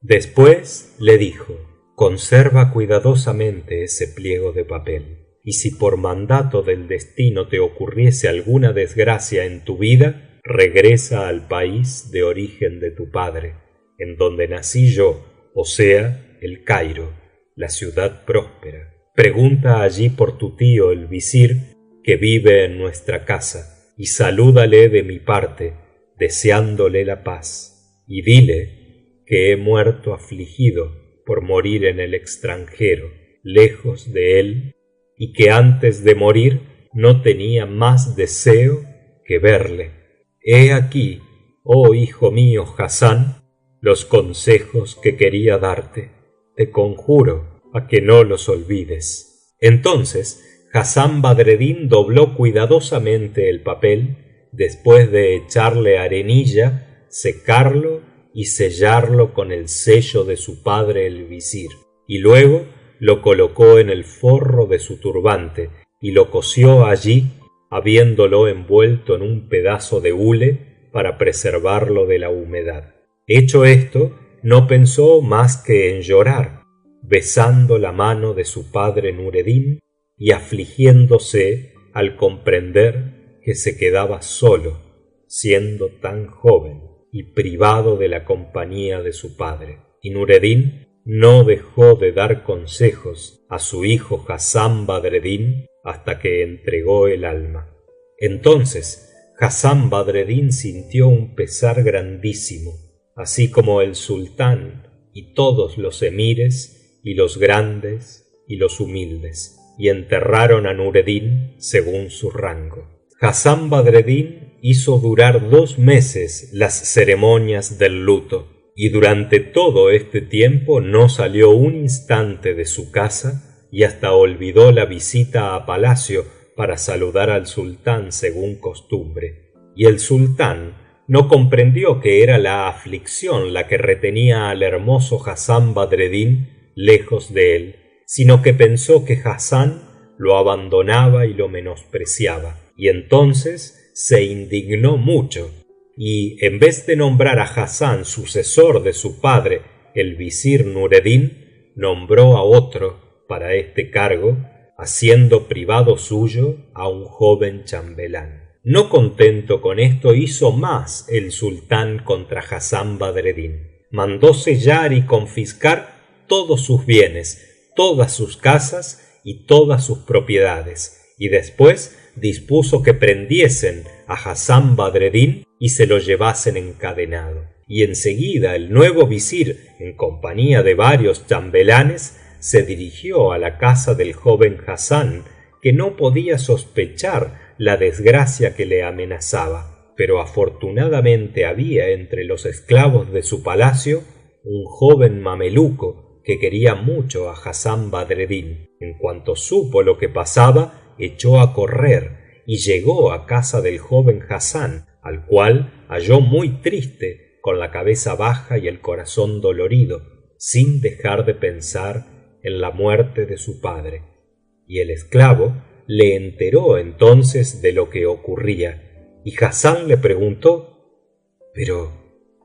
A: Después le dijo: conserva cuidadosamente ese pliego de papel, y si por mandato del destino te ocurriese alguna desgracia en tu vida, regresa al país de origen de tu padre, en donde nací yo, o sea, el Cairo, la ciudad próspera. Pregunta allí por tu tío el visir, que vive en nuestra casa, y salúdale de mi parte, deseándole la paz, y dile que he muerto afligido por morir en el extranjero, lejos de él, y que antes de morir no tenía más deseo que verle. He aquí, oh hijo mío Hassán, los consejos que quería darte. Te conjuro a que no los olvides. Entonces Hassán Badreddin dobló cuidadosamente el papel, después de echarle arenilla, secarlo y sellarlo con el sello de su padre el visir, y luego lo colocó en el forro de su turbante y lo cosió allí, habiéndolo envuelto en un pedazo de hule para preservarlo de la humedad. Hecho esto, no pensó más que en llorar, besando la mano de su padre Nureddin y afligiéndose al comprender que se quedaba solo, siendo tan joven y privado de la compañía de su padre. Y Nureddin no dejó de dar consejos a su hijo Hassán Badreddin hasta que entregó el alma. Entonces Hassán Badreddin sintió un pesar grandísimo, así como el sultán y todos los emires y los grandes y los humildes, y enterraron a Nureddin según su rango. Hassán Badreddin hizo durar 2 meses las ceremonias del luto, y durante todo este tiempo no salió un instante de su casa, y hasta olvidó la visita a palacio para saludar al sultán según costumbre. Y el sultán no comprendió que era la aflicción la que retenía al hermoso Hassán Badreddin lejos de él, sino que pensó que Hassán lo abandonaba y lo menospreciaba, y entonces se indignó mucho, y en vez de nombrar a Hassán sucesor de su padre, el visir Nureddin, nombró a otro para este cargo, haciendo privado suyo a un joven chambelán. No contento con esto, hizo más el sultán contra Hassán Badreddin. Mandó sellar y confiscar todos sus bienes, todas sus casas y todas sus propiedades, y después dispuso que prendiesen a Hassán Badreddin y se lo llevasen encadenado. Y enseguida el nuevo visir, en compañía de varios chambelanes, se dirigió a la casa del joven Hassán, que no podía sospechar la desgracia que le amenazaba, pero afortunadamente había entre los esclavos de su palacio un joven mameluco que quería mucho a Hassán Badreddin. En cuanto supo lo que pasaba, echó a correr y llegó a casa del joven Hassán, al cual halló muy triste, con la cabeza baja y el corazón dolorido, sin dejar de pensar en la muerte de su padre. Y el esclavo le enteró entonces de lo que ocurría, y Hassán le preguntó: pero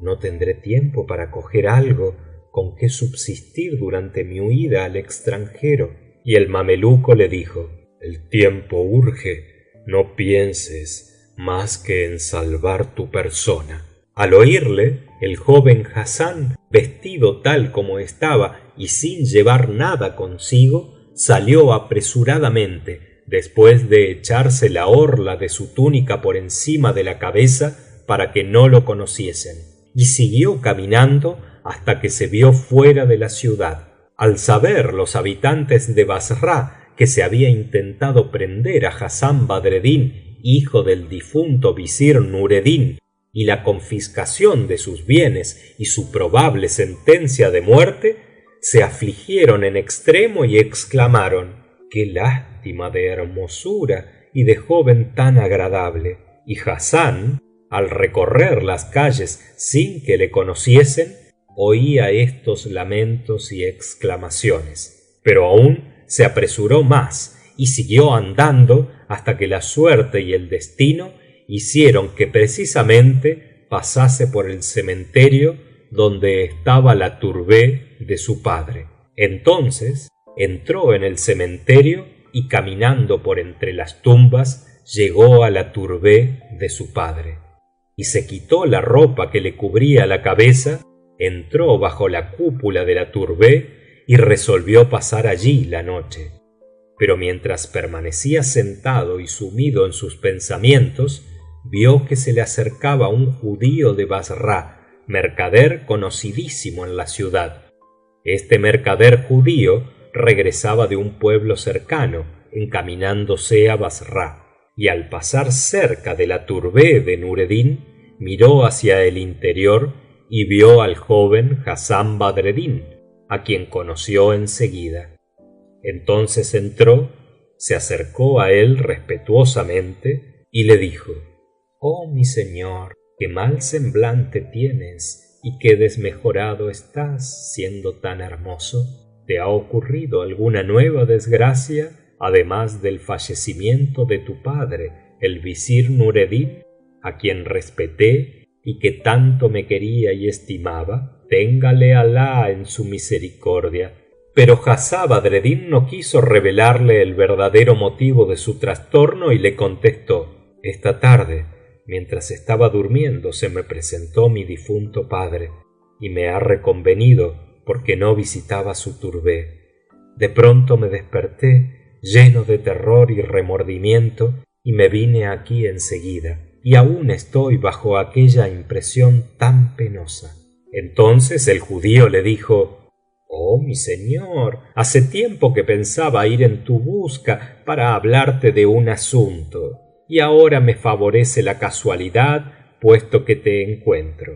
A: ¿no tendré tiempo para coger algo con que subsistir durante mi huida al extranjero? Y el mameluco le dijo: el tiempo urge, no pienses más que en salvar tu persona. Al oírle, el joven Hassán, vestido tal como estaba y sin llevar nada consigo, salió apresuradamente, después de echarse la orla de su túnica por encima de la cabeza para que no lo conociesen, y siguió caminando hasta que se vio fuera de la ciudad. Al saber los habitantes de Bassra que se había intentado prender a Hassán Badreddin, hijo del difunto visir Nureddin, y la confiscación de sus bienes y su probable sentencia de muerte, se afligieron en extremo y exclamaron: qué lástima de hermosura y de joven tan agradable. Y Hassán Al recorrer las calles sin que le conociesen, oía estos lamentos y exclamaciones, pero aún se apresuró más y siguió andando hasta que la suerte y el destino hicieron que precisamente pasase por el cementerio donde estaba la tourbeh de su padre. Entonces entró en el cementerio y caminando por entre las tumbas llegó a la tourbeh de su padre y se quitó la ropa que le cubría la cabeza, entró bajo la cúpula de la tourbeh y resolvió pasar allí la noche. Pero mientras permanecía sentado y sumido en sus pensamientos, vio que se le acercaba un judío de Bassra, mercader conocidísimo en la ciudad. Este mercader judío regresaba de un pueblo cercano, encaminándose a Bassra, y al pasar cerca de la tourbeh de Nureddin, miró hacia el interior y vio al joven Hassán Badreddin, a quien conoció enseguida. Entonces entró, se acercó a él respetuosamente y le dijo: «Oh mi señor, qué mal semblante tienes y qué desmejorado estás siendo tan hermoso. ¿Te ha ocurrido alguna nueva desgracia además del fallecimiento de tu padre, el visir Nureddin, a quien respeté y que tanto me quería y estimaba? Téngale Alah en su misericordia». Pero Hassán Badreddin no quiso revelarle el verdadero motivo de su trastorno y le contestó: «Esta tarde, mientras estaba durmiendo, se me presentó mi difunto padre y me ha reconvenido porque no visitaba su tourbeh. De pronto me desperté lleno de terror y remordimiento y me vine aquí enseguida, y aún estoy bajo aquella impresión tan penosa». Entonces el judío le dijo: «Oh mi señor, hace tiempo que pensaba ir en tu busca para hablarte de un asunto, y ahora me favorece la casualidad puesto que te encuentro.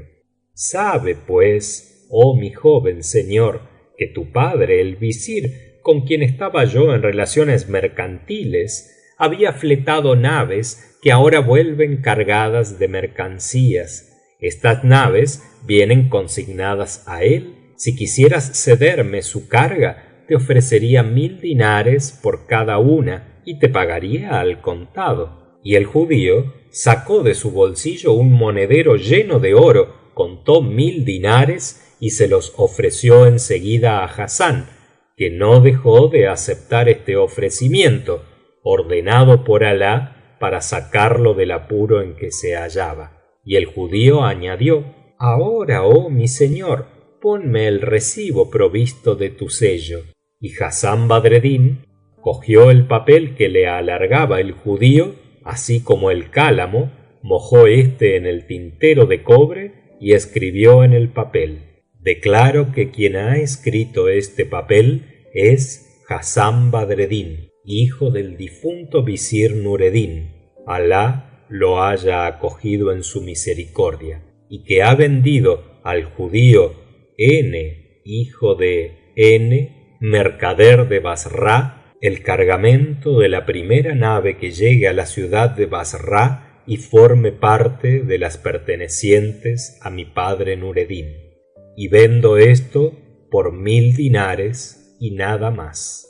A: Sabe pues, oh mi joven señor, que tu padre el visir, con quien estaba yo en relaciones mercantiles, había fletado naves que ahora vuelven cargadas de mercancías. Estas naves vienen consignadas a él. Si quisieras cederme su carga, te ofrecería 1000 dinares por cada una y te pagaría al contado». Y el judío sacó de su bolsillo un monedero lleno de oro, contó 1000 dinares y se los ofreció enseguida a Hassán, que no dejó de aceptar este ofrecimiento, ordenado por Alah para sacarlo del apuro en que se hallaba. Y el judío añadió: «Ahora, oh mi señor, ponme el recibo provisto de tu sello». Y Hassán Badreddin cogió el papel que le alargaba el judío, así como el cálamo, mojó éste en el tintero de cobre y escribió en el papel: «Declaro que quien ha escrito este papel es Hassán Badreddin, hijo del difunto visir Nureddin. Alah lo haya acogido en su misericordia, y que ha vendido al judío N, hijo de N, mercader de Bassra, el cargamento de la primera nave que llegue a la ciudad de Bassra y forme parte de las pertenecientes a mi padre Nureddin. Y vendo esto por 1000 dinares y nada más».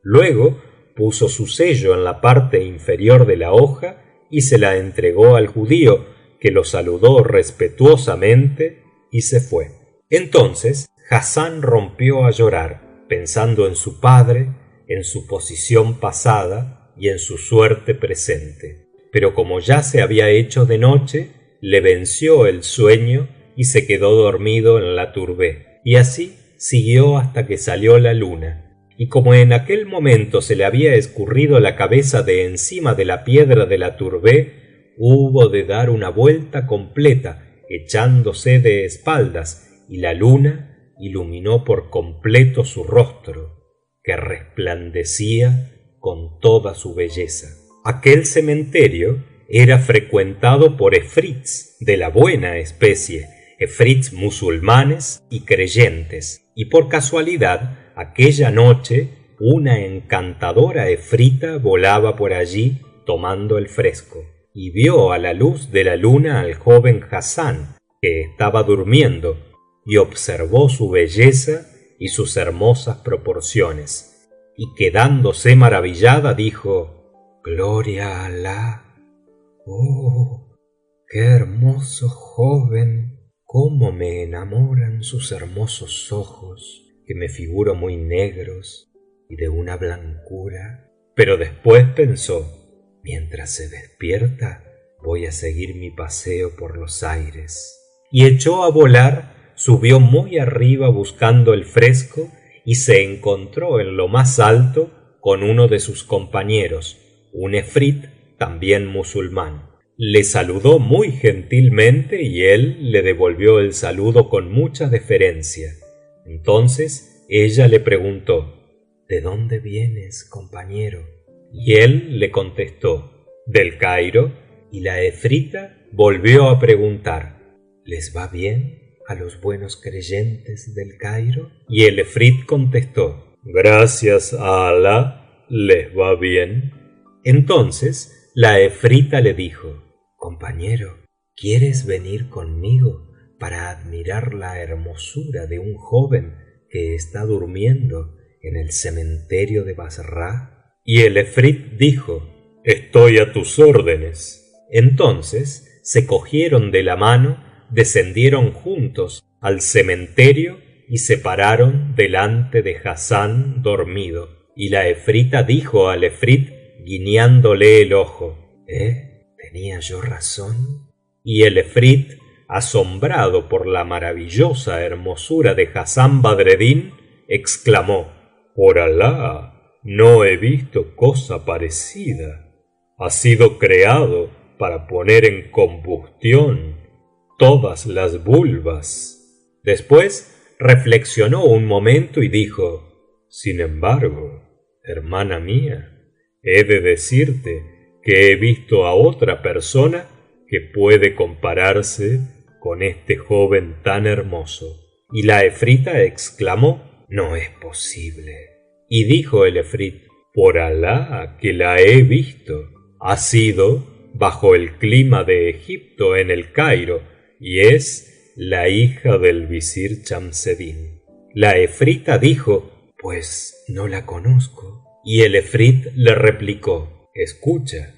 A: Luego puso su sello en la parte inferior de la hoja y se la entregó al judío, que lo saludó respetuosamente y se fue. Entonces Hassán rompió a llorar, pensando en su padre, en su posición pasada y en su suerte presente. Pero como ya se había hecho de noche, le venció el sueño y se quedó dormido en la tourbeh. Y así siguió hasta que salió la luna. Y como en aquel momento se le había escurrido la cabeza de encima de la piedra de la tourbeh, hubo de dar una vuelta completa, echándose de espaldas, y la luna iluminó por completo su rostro, que resplandecía con toda su belleza. Aquel cementerio era frecuentado por efrits de la buena especie, efrits musulmanes y creyentes, y por casualidad aquella noche una encantadora efrita volaba por allí tomando el fresco. y vio a la luz de la luna al joven Hassán, que estaba durmiendo, y observó su belleza y sus hermosas proporciones, y quedándose maravillada dijo: gloria a Alah. Oh, qué hermoso joven, cómo me enamoran sus hermosos ojos, que me figuro muy negros y de una blancura. Pero después pensó: mientras se despierta voy a seguir mi paseo por los aires. Y echó a volar, subió muy arriba buscando el fresco, y se encontró en lo más alto con uno de sus compañeros, un efrit también musulmán. Le saludó muy gentilmente y él le devolvió el saludo con mucha deferencia. Entonces ella le preguntó: ¿de dónde vienes, compañero? Y él le contestó: del Cairo. Y la efrita volvió a preguntar: ¿les va bien a los buenos creyentes del Cairo? Y el efrit contestó: gracias a Alah les va bien. Entonces la efrita le dijo: compañero, ¿quieres venir conmigo para admirar la hermosura de un joven que está durmiendo en el cementerio de Bassra? Y el efrit dijo: estoy a tus órdenes. Entonces se cogieron de la mano, descendieron juntos al cementerio y se pararon delante de Hassán dormido. Y la efrita dijo al efrit guiñándole el ojo: ¿tenía yo razón? Y el efrit, asombrado por la maravillosa hermosura de Hassán Badreddin, exclamó: por Alah, no he visto cosa parecida. Ha sido creado para poner en combustión todas las vulvas. Después reflexionó un momento y dijo: sin embargo, hermana mía, he de decirte que he visto a otra persona que puede compararse con este joven tan hermoso. Y la efrita exclamó: no es posible. Y dijo el efrit: por Alah que la he visto. Ha sido bajo el clima de Egipto en el Cairo, y es la hija del visir Chamseddin. La efrita dijo: pues no la conozco. Y el efrit le replicó: escucha,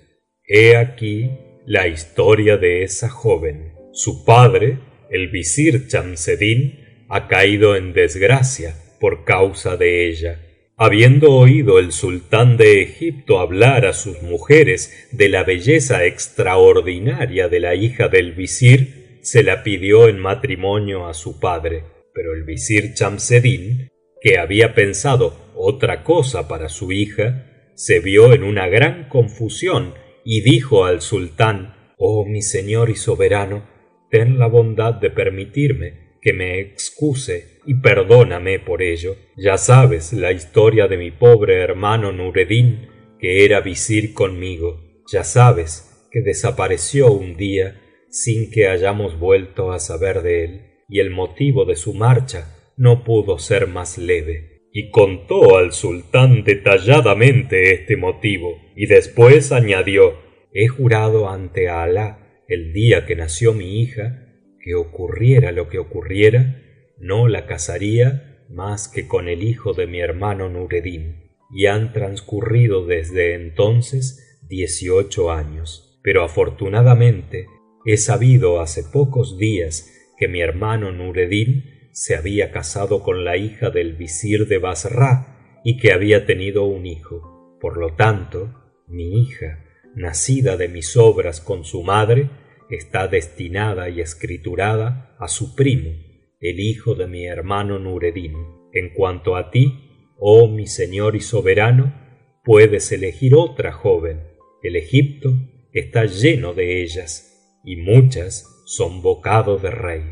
A: he aquí la historia de esa joven. Su padre, el visir Chamseddin, ha caído en desgracia por causa de ella. Habiendo oído el sultán de Egipto hablar a sus mujeres de la belleza extraordinaria de la hija del visir, se la pidió en matrimonio a su padre. Pero el visir Chamseddin, que había pensado otra cosa para su hija, se vio en una gran confusión y dijo al sultán: oh mi señor y soberano, ten la bondad de permitirme que me excuse y perdóname por ello. Ya sabes la historia de mi pobre hermano Nureddin, que era visir conmigo. Ya sabes que desapareció un día sin que hayamos vuelto a saber de él, y el motivo de su marcha no pudo ser más leve. Y contó al sultán detalladamente este motivo, y después añadió: he jurado ante Alah el día que nació mi hija, que ocurriera lo que ocurriera, no la casaría más que con el hijo de mi hermano Nureddin. Y han transcurrido desde entonces 18 años. Pero afortunadamente he sabido hace pocos días que mi hermano Nureddin se había casado con la hija del visir de Bassra y que había tenido un hijo. Por lo tanto, mi hija, nacida de mis obras con su madre, está destinada y escriturada a su primo, el hijo de mi hermano Nureddin. En cuanto a ti, oh mi señor y soberano, puedes elegir otra joven. El Egipto está lleno de ellas, y muchas son bocado de rey.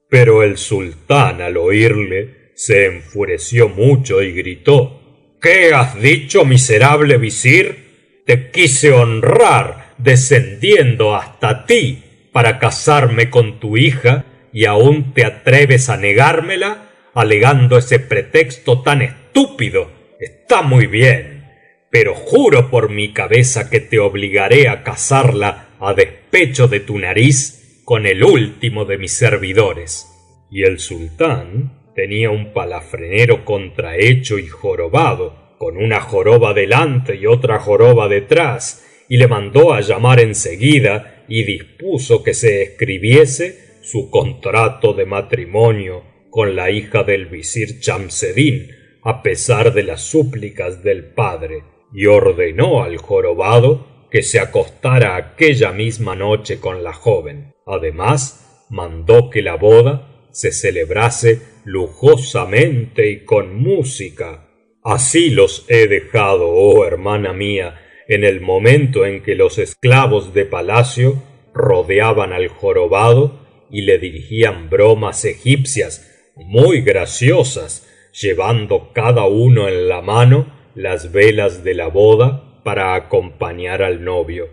A: Pero el sultán, al oírle, se enfureció mucho y gritó: ¿qué has dicho, miserable visir? Te quise honrar descendiendo hasta ti para casarme con tu hija, y aún te atreves a negármela, alegando ese pretexto tan estúpido. Está muy bien, pero juro por mi cabeza que te obligaré a casarla a despecho de tu nariz con el último de mis servidores. Y el sultán tenía un palafrenero contrahecho y jorobado, con una joroba delante y otra joroba detrás, y le mandó a llamar enseguida y dispuso que se escribiese su contrato de matrimonio con la hija del visir Chamseddin, a pesar de las súplicas del padre, y ordenó al jorobado que se acostara aquella misma noche con la joven. Además, mandó que la boda se celebrase lujosamente y con música. Así los he dejado, oh hermana mía, en el momento en que los esclavos de palacio rodeaban al jorobado y le dirigían bromas egipcias muy graciosas, llevando cada uno en la mano las velas de la boda para acompañar al novio.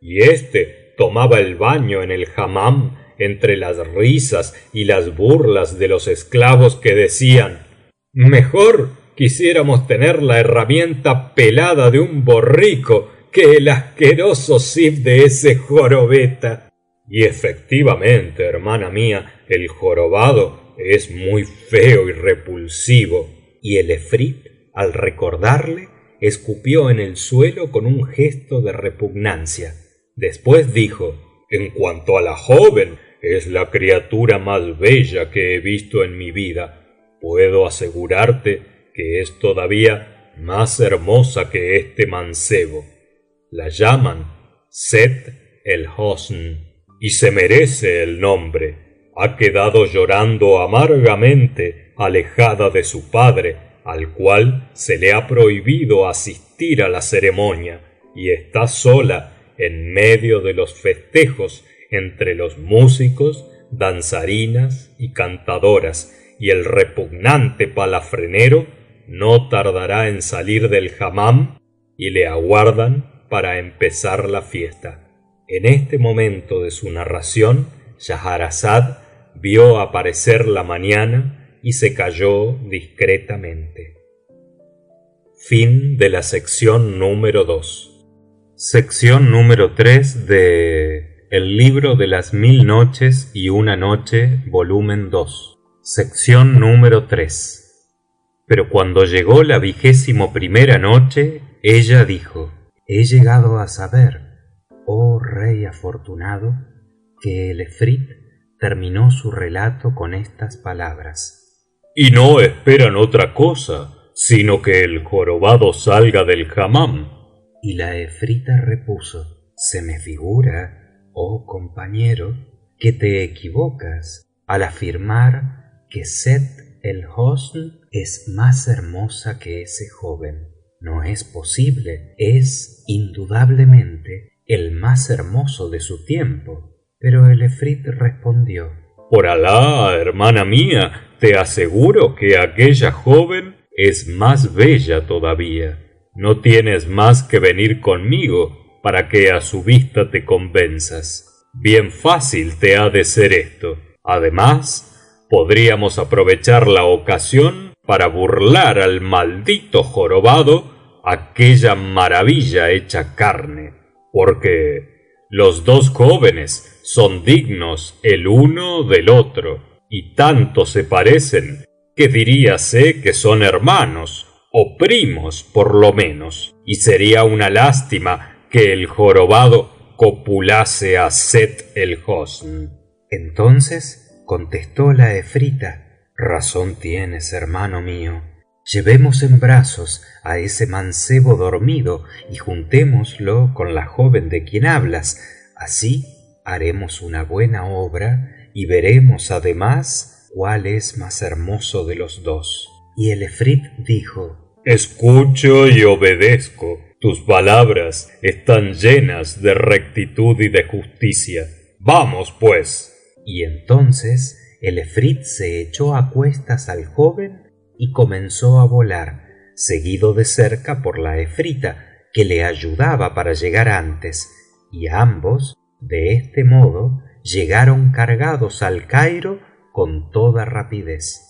A: Y éste tomaba el baño en el hammam entre las risas y las burlas de los esclavos que decían: mejor quisiéramos tener la herramienta pelada de un borrico que el asqueroso sif de ese jorobeta. Y efectivamente, hermana mía, el jorobado es muy feo y repulsivo. Y el efrit, al recordarle, escupió en el suelo con un gesto de repugnancia. Después dijo: en cuanto a la joven, es la criatura más bella que he visto en mi vida. Puedo asegurarte que es todavía más hermosa que este mancebo. La llaman Sett el-Hosn y se merece el nombre. Ha quedado llorando amargamente, alejada de su padre, al cual se le ha prohibido asistir a la ceremonia, y está sola en medio de los festejos entre los músicos, danzarinas y cantadoras, y el repugnante palafrenero no tardará en salir del hammam y le aguardan para empezar la fiesta. En este momento de su narración, Schahrazad vio aparecer la mañana y se calló discretamente. Fin de la sección número 2. Sección número 3 de El libro de las mil noches y una noche, volumen 2. Sección número 3. Pero cuando llegó la 21ª noche, ella dijo: he llegado a saber, oh rey afortunado, que el efrit terminó su relato con estas palabras: y no esperan otra cosa sino que el jorobado salga del hammam. Y la efrita repuso: se me figura, oh compañero, que te equivocas al afirmar que Sett el-Hosn es más hermosa que ese joven. No es posible, es indudablemente el más hermoso de su tiempo. Pero el efrit respondió: por Alá, hermana mía, te aseguro que aquella joven es más bella todavía. No tienes más que venir conmigo para que a su vista te convenzas. Bien fácil te ha de ser esto. Además, podríamos aprovechar la ocasión para burlar al maldito jorobado, aquella maravilla hecha carne, porque los dos jóvenes son dignos el uno del otro, y tanto se parecen que diríase que son hermanos, o primos por lo menos, y sería una lástima que el jorobado copulase a Sett el-Hosn. Entonces contestó la efrita: razón tienes, hermano mío. Llevemos en brazos a ese mancebo dormido y juntémoslo con la joven de quien hablas. Así haremos una buena obra y veremos además cuál es más hermoso de los dos. Y el efrit dijo: escucho y obedezco. Tus palabras están llenas de rectitud y de justicia. Vamos, pues. Y entonces el efrit se echó a cuestas al joven y comenzó a volar, seguido de cerca por la efrita, que le ayudaba para llegar antes, y ambos, de este modo, llegaron cargados al Cairo con toda rapidez,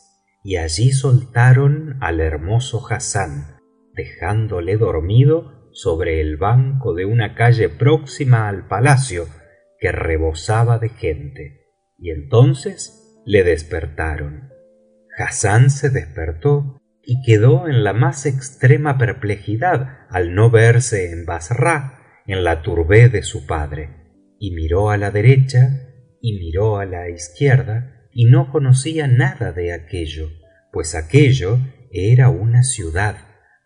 A: y allí soltaron al hermoso Hassán, dejándole dormido sobre el banco de una calle próxima al palacio que rebosaba de gente, y entonces le despertaron. Hassán se despertó y quedó en la más extrema perplejidad al no verse en Bassra, en la tourbeh de su padre, y miró a la derecha y miró a la izquierda y no conocía nada de aquello, pues aquello era una ciudad,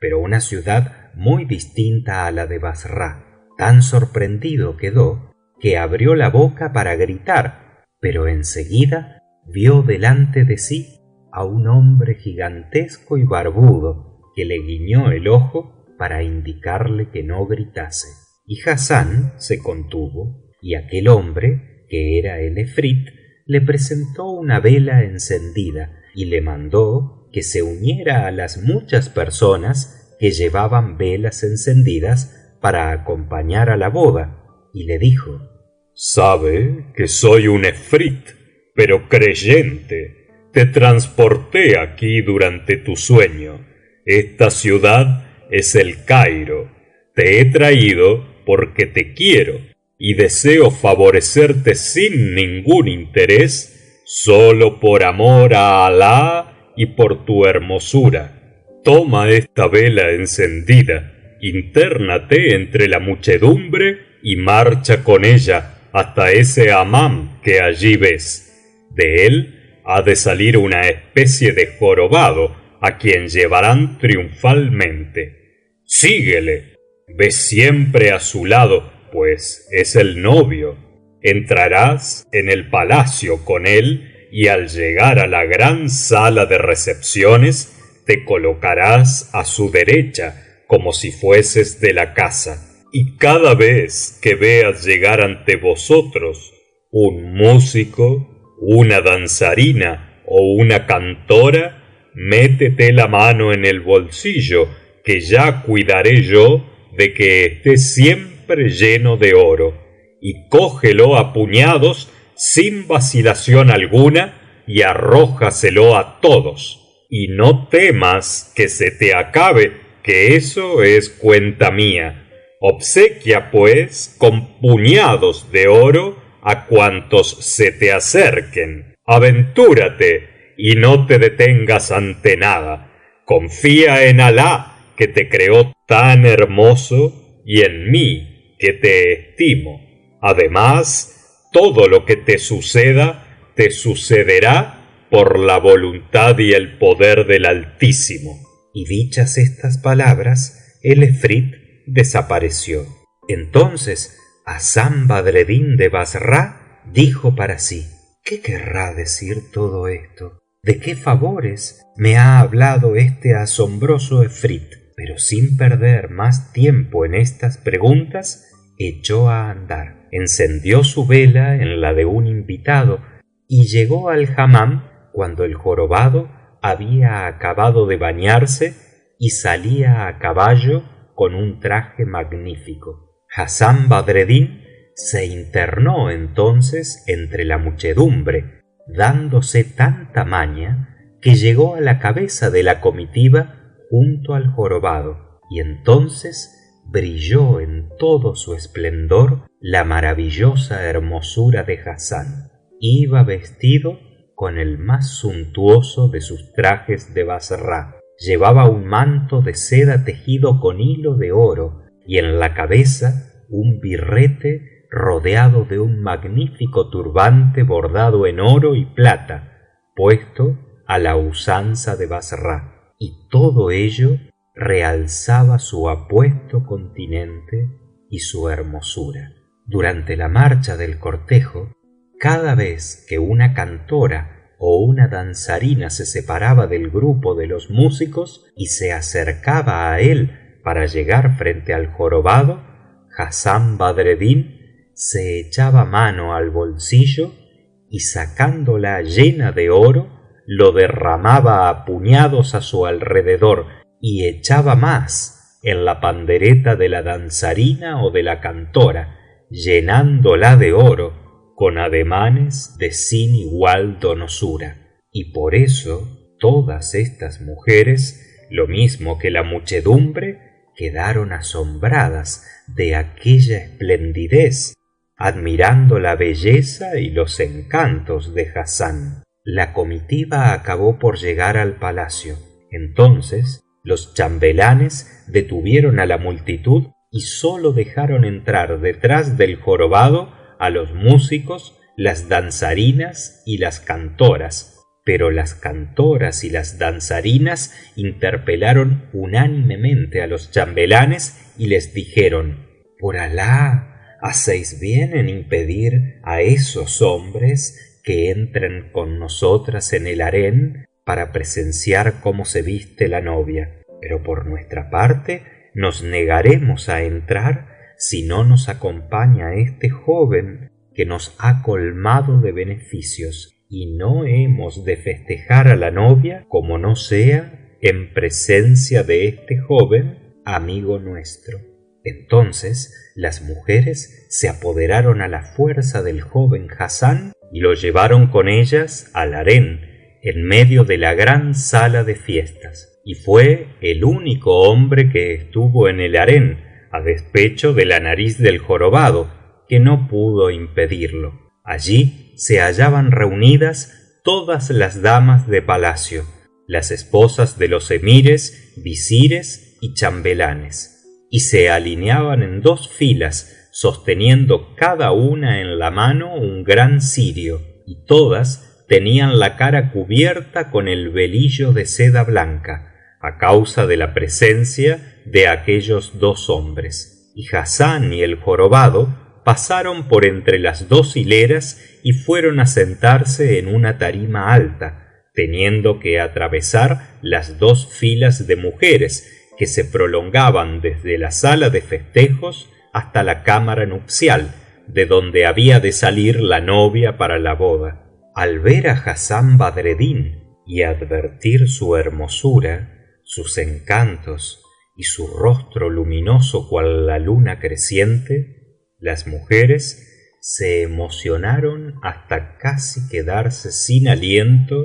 A: pero una ciudad muy distinta a la de Bassra. Tan sorprendido quedó que abrió la boca para gritar, pero enseguida vio delante de sí a un hombre gigantesco y barbudo que le guiñó el ojo para indicarle que no gritase. Y Hassán se contuvo, y aquel hombre, que era el efrit, le presentó una vela encendida y le mandó que se uniera a las muchas personas que llevaban velas encendidas para acompañar a la boda, y le dijo:
B: sabe que soy un efrit, pero creyente. Te transporté aquí durante tu sueño. Esta ciudad es el Cairo. Te he traído porque te quiero y deseo favorecerte sin ningún interés, solo por amor a Alah y por tu hermosura. Toma esta vela encendida, intérnate entre la muchedumbre y marcha con ella hasta ese hamam que allí ves. De él ha de salir una especie de jorobado a quien llevarán triunfalmente. Síguele, ve siempre a su lado, pues es el novio. Entrarás en el palacio con él y al llegar a la gran sala de recepciones te colocarás a su derecha como si fueses de la casa, y cada vez que veas llegar ante vosotros un músico, una danzarina o una cantora, métete la mano en el bolsillo, que ya cuidaré yo de que esté siempre lleno de oro, y cógelo a puñados sin vacilación alguna y arrójaselo a todos, y no temas que se te acabe, que eso es cuenta mía. Obsequia pues con puñados de oro a cuantos se te acerquen. Aventúrate y no te detengas ante nada. Confía en Alah, que te creó tan hermoso, y en mí, que te estimo. Además, todo lo que te sucederá por la voluntad y el poder del Altísimo.
A: Y dichas estas palabras, el efrit desapareció. Entonces Hassán Badreddin de Bassra dijo para sí: ¿qué querrá decir todo esto? ¿De qué favores me ha hablado este asombroso efrit? Pero sin perder más tiempo en estas preguntas, echó a andar, encendió su vela en la de un invitado y llegó al hammam cuando el jorobado había acabado de bañarse y salía a caballo con un traje magnífico. Hassán Badreddin se internó entonces entre la muchedumbre, dándose tanta maña que llegó a la cabeza de la comitiva junto al jorobado, y entonces brilló en todo su esplendor la maravillosa hermosura de Hassán. Iba vestido con el más suntuoso de sus trajes de Bassra. Llevaba un manto de seda tejido con hilo de oro y en la cabeza un birrete rodeado de un magnífico turbante bordado en oro y plata, puesto a la usanza de Bassra, y todo ello realzaba su apuesto continente y su hermosura. Durante la marcha del cortejo, cada vez que una cantora o una danzarina se separaba del grupo de los músicos y se acercaba a él para llegar frente al jorobado, Hassán Badreddin se echaba mano al bolsillo y sacándola llena de oro, lo derramaba a puñados a su alrededor y echaba más en la pandereta de la danzarina o de la cantora, llenándola de oro con ademanes de sin igual donosura. Y por eso todas estas mujeres, lo mismo que la muchedumbre, quedaron asombradas de aquella esplendidez, admirando la belleza y los encantos de Hassán. La comitiva acabó por llegar al palacio. Entonces los chambelanes detuvieron a la multitud y sólo dejaron entrar detrás del jorobado a los músicos, las danzarinas y las cantoras. Pero las cantoras y las danzarinas interpelaron unánimemente a los chambelanes y les dijeron: por Alah, hacéis bien en impedir a esos hombres que entren con nosotras en el harén para presenciar cómo se viste la novia, pero por nuestra parte nos negaremos a entrar si no nos acompaña este joven que nos ha colmado de beneficios, y no hemos de festejar a la novia como no sea en presencia de este joven amigo nuestro. Entonces las mujeres se apoderaron a la fuerza del joven Hassán y lo llevaron con ellas al harén, en medio de la gran sala de fiestas, y fue el único hombre que estuvo en el harén, a despecho de la nariz del jorobado, que no pudo impedirlo. Allí se hallaban reunidas todas las damas de palacio, las esposas de los emires, visires y chambelanes, y se alineaban en 2 filas, sosteniendo cada una en la mano un gran cirio, y todas tenían la cara cubierta con el velillo de seda blanca, a causa de la presencia de aquellos 2 hombres. Y Hassán y el jorobado pasaron por entre las 2 hileras y fueron a sentarse en una tarima alta, teniendo que atravesar las 2 filas de mujeres que se prolongaban desde la sala de festejos hasta la cámara nupcial, de donde había de salir la novia para la boda. Al ver a Hassán Badreddin y advertir su hermosura, sus encantos y su rostro luminoso cual la luna creciente, las mujeres se emocionaron hasta casi quedarse sin aliento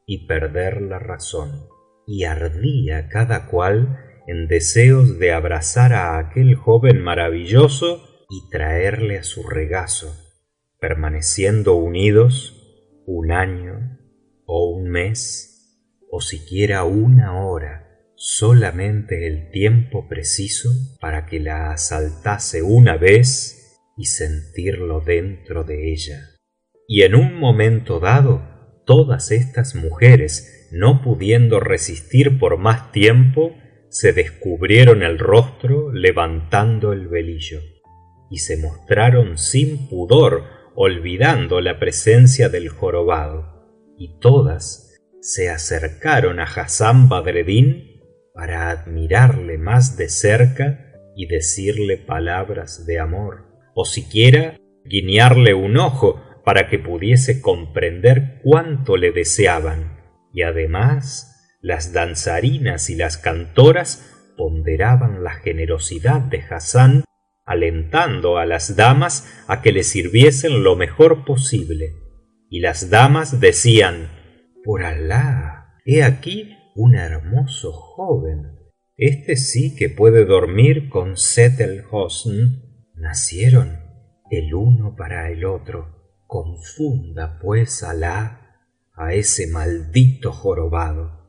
A: y perder la razón, y ardía cada cual en deseos de abrazar a aquel joven maravilloso y traerle a su regazo, permaneciendo unidos 1 año o 1 mes o siquiera 1 hora, solamente el tiempo preciso para que la asaltase una vez y sentirlo dentro de ella. Y en un momento dado, todas estas mujeres, no pudiendo resistir por más tiempo, se descubrieron el rostro levantando el velillo, y se mostraron sin pudor, olvidando la presencia del jorobado, y todas se acercaron a Hassán Badreddin para admirarle más de cerca y decirle palabras de amor, o siquiera guiñarle un ojo para que pudiese comprender cuánto le deseaban. Y además las danzarinas y las cantoras ponderaban la generosidad de Hassán, alentando a las damas a que le sirviesen lo mejor posible. Y las damas decían: por Alah, he aquí un hermoso joven, este sí que puede dormir con Sett el-Hosn. Nacieron el uno para el otro. Confunda pues Alah a ese maldito jorobado.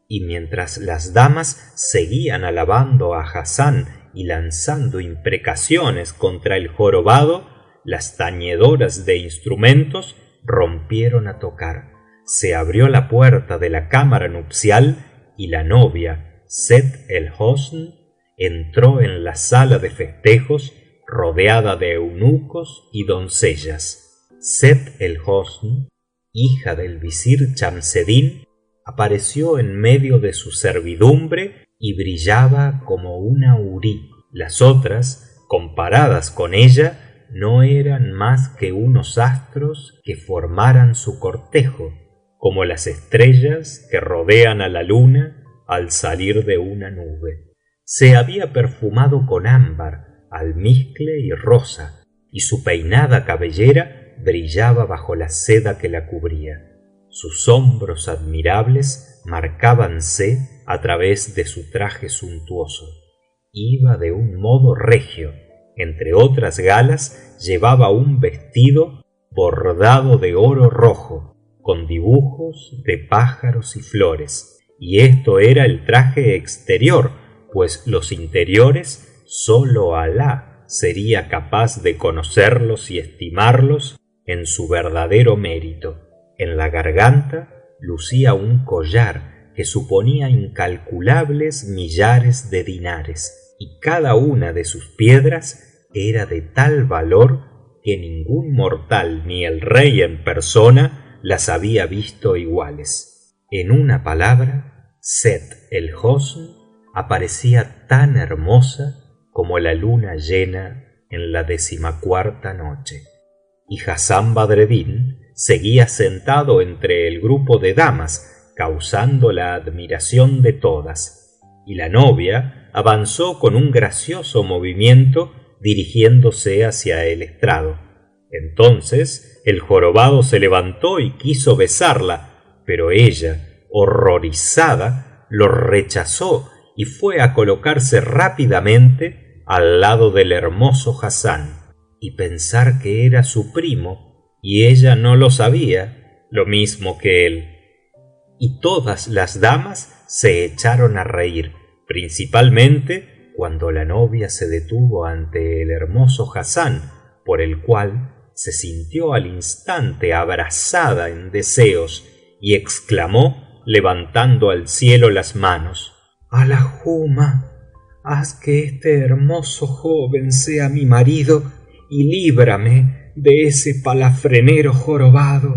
A: Y mientras las damas seguían alabando a Hassán y lanzando imprecaciones contra el jorobado, las tañedoras de instrumentos rompieron a tocar. Se abrió la puerta de la cámara nupcial y la novia, Sett el-Hosn, entró en la sala de festejos rodeada de eunucos y doncellas. Sett el-Hosn, hija del visir Chamseddin, apareció en medio de su servidumbre y brillaba como una hurí. Las otras, comparadas con ella, no eran más que unos astros que formaran su cortejo, como las estrellas que rodean a la luna al salir de una nube. Se había perfumado con ámbar, almizcle y rosa, y su peinada cabellera brillaba bajo la seda que la cubría. Sus hombros admirables marcábanse a través de su traje suntuoso, Iba de un modo regio. Entre otras galas llevaba un vestido bordado de oro rojo, con dibujos de pájaros y flores, y esto era el traje exterior, pues los interiores sólo Alah sería capaz de conocerlos y estimarlos en su verdadero mérito. En la garganta lucía un collar que suponía incalculables millares de dinares, y cada una de sus piedras era de tal valor que ningún mortal ni el rey en persona las había visto iguales. En una palabra, Sett el-Hosn aparecía tan hermosa como la luna llena en la 14ª noche. Y Hassán Badreddin seguía sentado entre el grupo de damas, causando la admiración de todas, y la novia avanzó con un gracioso movimiento dirigiéndose hacia el estrado. Entonces el jorobado se levantó y quiso besarla, pero ella, horrorizada, lo rechazó y fue a colocarse rápidamente al lado del hermoso Hassán. Y pensar que era su primo, y ella no lo sabía, lo mismo que él. Y todas las damas se echaron a reír, principalmente cuando la novia se detuvo ante el hermoso Hassán, por el cual se sintió al instante abrasada en deseos, y exclamó levantando al cielo las manos: Allahumma, haz que este hermoso joven sea mi marido y líbrame de ese palafrenero jorobado.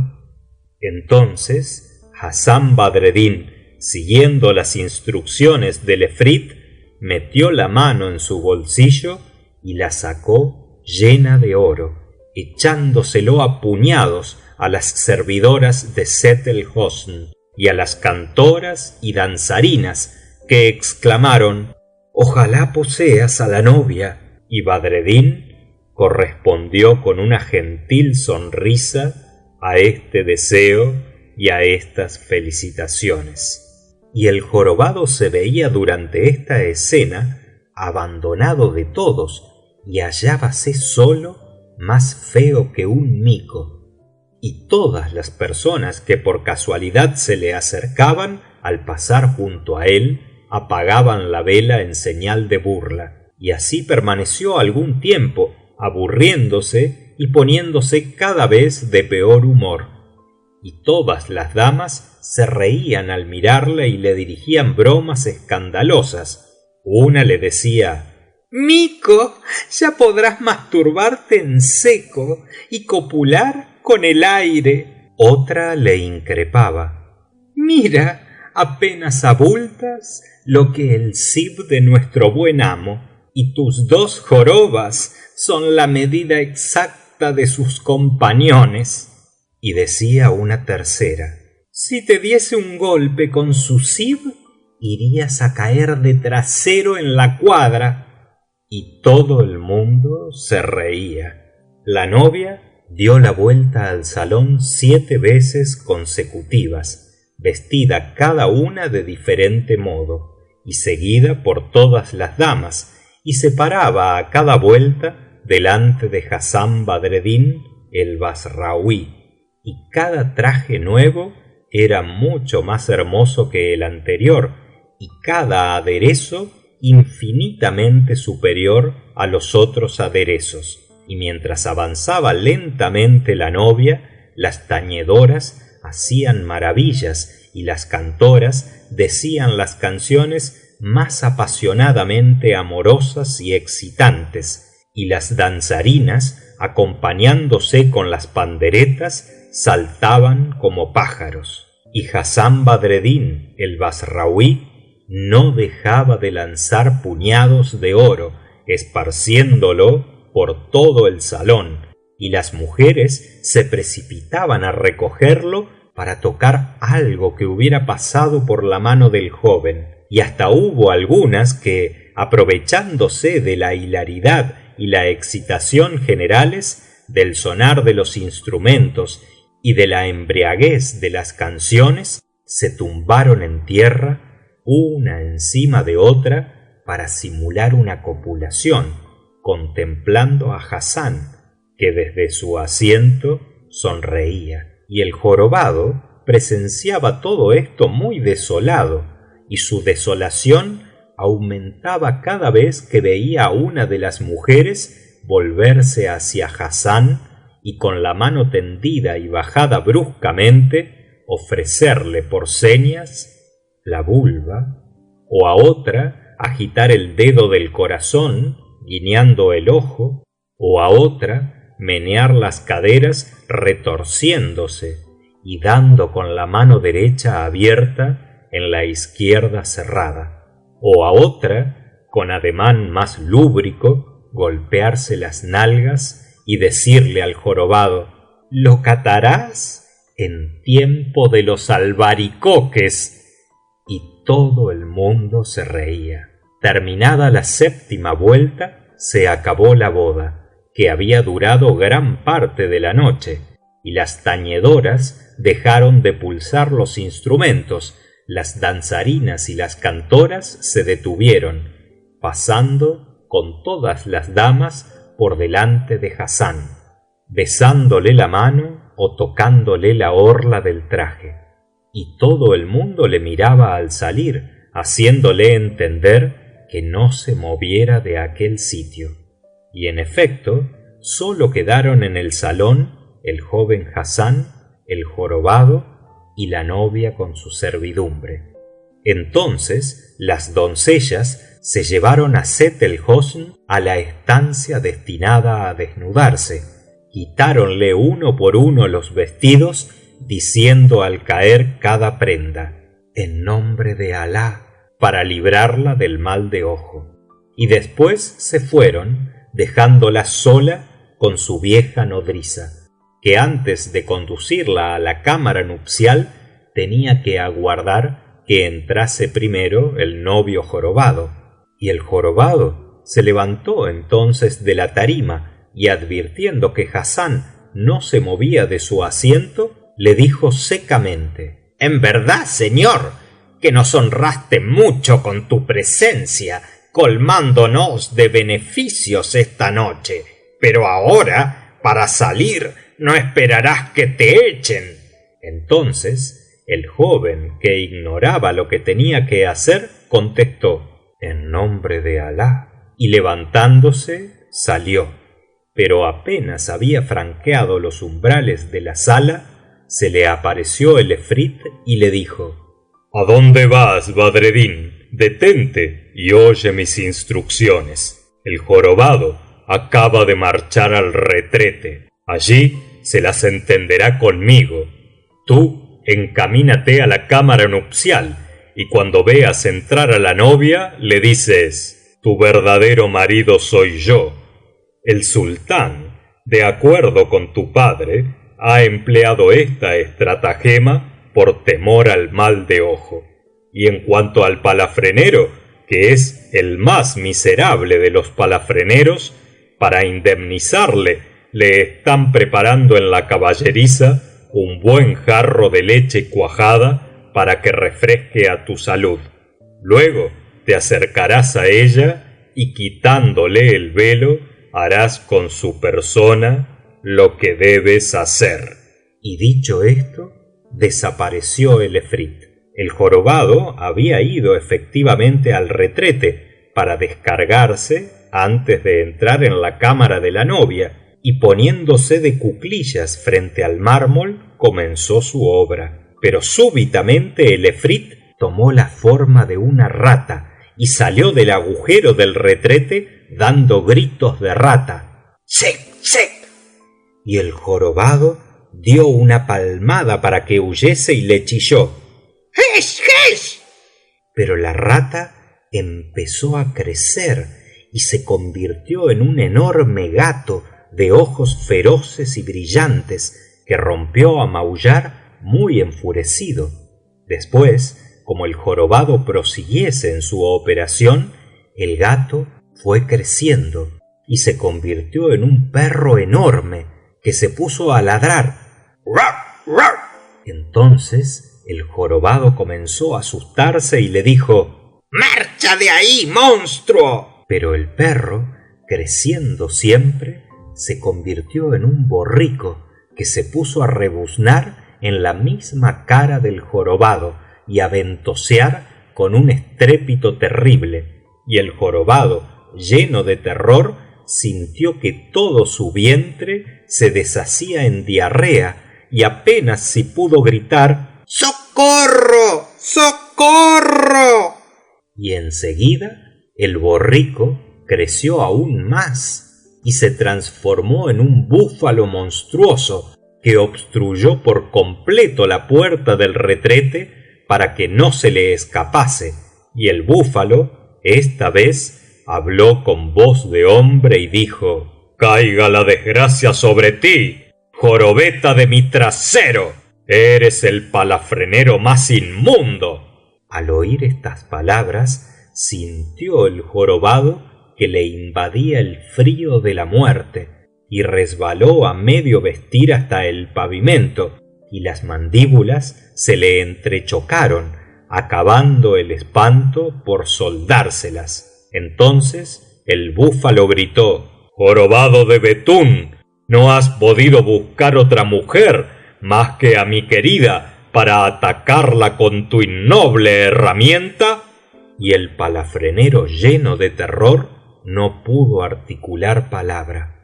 A: Entonces Hassán Badreddin, siguiendo las instrucciones del efrit, metió la mano en su bolsillo y la sacó llena de oro, echándoselo a puñados a las servidoras de Sett el-Hosn y a las cantoras y danzarinas, que exclamaron: ojalá poseas a la novia. Y Badreddin correspondió con una gentil sonrisa a este deseo y a estas felicitaciones. Y el jorobado se veía durante esta escena abandonado de todos y hallábase solo, más feo que un mico, y todas las personas que por casualidad se le acercaban al pasar junto a él apagaban la vela en señal de burla. Y así permaneció algún tiempo, aburriéndose y poniéndose cada vez de peor humor, y todas las damas se reían al mirarle y le dirigían bromas escandalosas. Una le decía: Mico, ya podrás masturbarte en seco y copular con el aire. Otra le increpaba: mira, apenas abultas lo que el zib de nuestro buen amo, y tus 2 jorobas son la medida exacta de sus compañones. Y decía una tercera: si te diese un golpe con su zib, irías a caer de trasero en la cuadra. Y todo el mundo se reía. La novia dio la vuelta al salón 7 veces consecutivas, vestida cada una de diferente modo, y seguida por todas las damas, y se paraba a cada vuelta delante de Hassán Badreddin el Basraoui, y cada traje nuevo era mucho más hermoso que el anterior, y cada aderezo infinitamente superior a los otros aderezos. Y mientras avanzaba lentamente la novia, las tañedoras hacían maravillas y las cantoras decían las canciones más apasionadamente amorosas y excitantes, y las danzarinas, acompañándose con las panderetas, saltaban como pájaros. Y Hassán Badreddin el Basraoui no dejaba de lanzar puñados de oro, esparciéndolo por todo el salón, y las mujeres se precipitaban a recogerlo para tocar algo que hubiera pasado por la mano del joven, y hasta hubo algunas que, aprovechándose de la hilaridad y la excitación generales, del sonar de los instrumentos y de la embriaguez de las canciones, se tumbaron en tierra una encima de otra para simular una copulación, contemplando a Hassán, que desde su asiento sonreía. Y el jorobado presenciaba todo esto muy desolado, y su desolación aumentaba cada vez que veía a una de las mujeres volverse hacia Hassán y con la mano tendida y bajada bruscamente ofrecerle por señas la vulva, o a otra agitar el dedo del corazón guiñando el ojo, o a otra menear las caderas retorciéndose y dando con la mano derecha abierta en la izquierda cerrada, o a otra, con ademán más lúbrico, golpearse las nalgas y decirle al jorobado: «¿Lo catarás en tiempo de los albaricoques?». Y todo el mundo se reía. Terminada la séptima vuelta, se acabó la boda, que había durado gran parte de la noche, y las tañedoras dejaron de pulsar los instrumentos, las danzarinas y las cantoras se detuvieron, pasando con todas las damas por delante de Hassán, besándole la mano o tocándole la orla del traje, y todo el mundo le miraba al salir, haciéndole entender que no se moviera de aquel sitio. Y en efecto, sólo quedaron en el salón el joven Hassán, el jorobado y la novia con su servidumbre. Entonces las doncellas se llevaron a Sett el-Hosn a la estancia destinada a desnudarse, quitáronle uno por uno los vestidos, diciendo al caer cada prenda: «En nombre de Alah», para librarla del mal de ojo. Y después se fueron, dejándola sola con su vieja nodriza, que antes de conducirla a la cámara nupcial tenía que aguardar que entrase primero el novio jorobado. Y el jorobado se levantó entonces de la tarima y, advirtiendo que Hassán no se movía de su asiento, le dijo secamente: «En verdad, señor, que nos honraste mucho con tu presencia, colmándonos de beneficios esta noche, pero ahora, para salir, no esperarás que te echen». Entonces el joven, que ignoraba lo que tenía que hacer, contestó: «En nombre de Alah», y levantándose salió. Pero apenas había franqueado los umbrales de la sala, se le apareció el efrit y le dijo:
B: «¿A dónde vas, Badreddin? Detente y oye mis instrucciones. El jorobado acaba de marchar al retrete. Allí se las entenderá conmigo. Tú encamínate a la cámara nupcial y cuando veas entrar a la novia le dices: tu verdadero marido soy yo. El sultán, de acuerdo con tu padre, ha empleado esta estratagema por temor al mal de ojo. Y en cuanto al palafrenero, que es el más miserable de los palafreneros, para indemnizarle le están preparando en la caballeriza un buen jarro de leche cuajada para que refresque a tu salud. Luego te acercarás a ella y, quitándole el velo, harás con su persona lo que debes hacer».
A: Y dicho esto, desapareció el efrit. El jorobado había ido efectivamente al retrete para descargarse antes de entrar en la cámara de la novia, y poniéndose de cuclillas frente al mármol comenzó su obra. Pero súbitamente el efrit tomó la forma de una rata y salió del agujero del retrete dando gritos de rata: «¡Sek, sek!». Y el jorobado dio una palmada para que huyese y le chilló: «¡Hesh, hesh!». Pero la rata empezó a crecer y se convirtió en un enorme gato de ojos feroces y brillantes, que rompió a maullar muy enfurecido. Después, como el jorobado prosiguiese en su operación, el gato fue creciendo y se convirtió en un perro enorme que se puso a ladrar: «¡Raf, raf!». Entonces el jorobado comenzó a asustarse y le dijo:
C: ¡Marcha de ahí, monstruo!
A: Pero el perro, creciendo siempre, se convirtió en un borrico que se puso a rebuznar en la misma cara del jorobado y a ventosear con un estrépito terrible, y el jorobado, lleno de terror, sintió que todo su vientre se deshacía en diarrea y apenas si pudo gritar
C: ¡Socorro! ¡Socorro!
A: y enseguida el borrico creció aún más y se transformó en un búfalo monstruoso que obstruyó por completo la puerta del retrete para que no se le escapase, y el búfalo esta vez habló con voz de hombre y dijo:
B: Caiga la desgracia sobre ti, jorobeta de mi trasero. Eres el palafrenero más inmundo.
A: Al oír estas palabras, sintió el jorobado que le invadía el frío de la muerte y resbaló a medio vestir hasta el pavimento, y las mandíbulas se le entrechocaron, acabando el espanto por soldárselas. Entonces el búfalo gritó:
B: Jorobado de Betún, ¿no has podido buscar otra mujer más que a mi querida para atacarla con tu innoble herramienta?
A: Y el palafrenero, lleno de terror, no pudo articular palabra.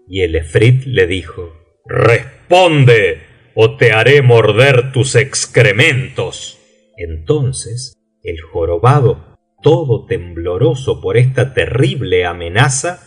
A: Y el efrit le dijo:
B: Responde, o te haré morder tus excrementos.
A: Entonces el jorobado, todo tembloroso por esta terrible amenaza,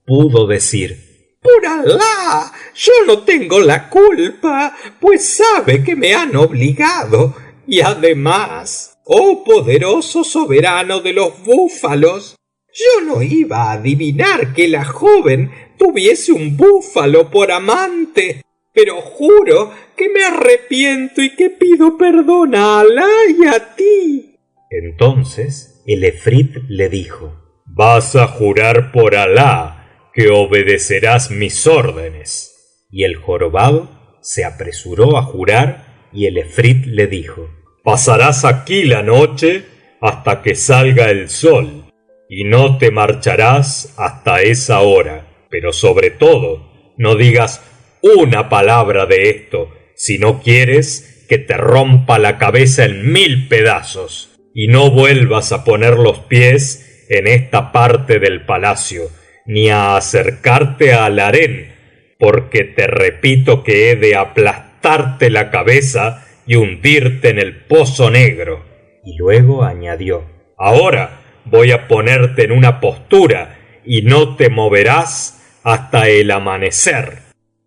A: pudo decir:
C: ¡Por Alá! Yo no tengo la culpa, pues sabe que me han obligado. Y además, oh poderoso soberano de los búfalos, yo no iba a adivinar que la joven tuviese un búfalo por amante, pero juro que me arrepiento y que pido perdón a Alá y a ti.
A: Entonces el efrit le dijo:
B: Vas a jurar por Alá que obedecerás mis órdenes.
A: Y el jorobado se apresuró a jurar, y el efrit le dijo:
B: Pasarás aquí la noche hasta que salga el sol, y no te marcharás hasta esa hora. Pero sobre todo, no digas una palabra de esto, si no quieres que te rompa la cabeza en 1000 pedazos, y no vuelvas a poner los pies en esta parte del palacio, ni a acercarte al harén, porque te repito que he de aplastarte la cabeza y hundirte en el pozo negro.
A: Y luego añadió:
B: Ahora voy a ponerte en una postura y no te moverás hasta el amanecer.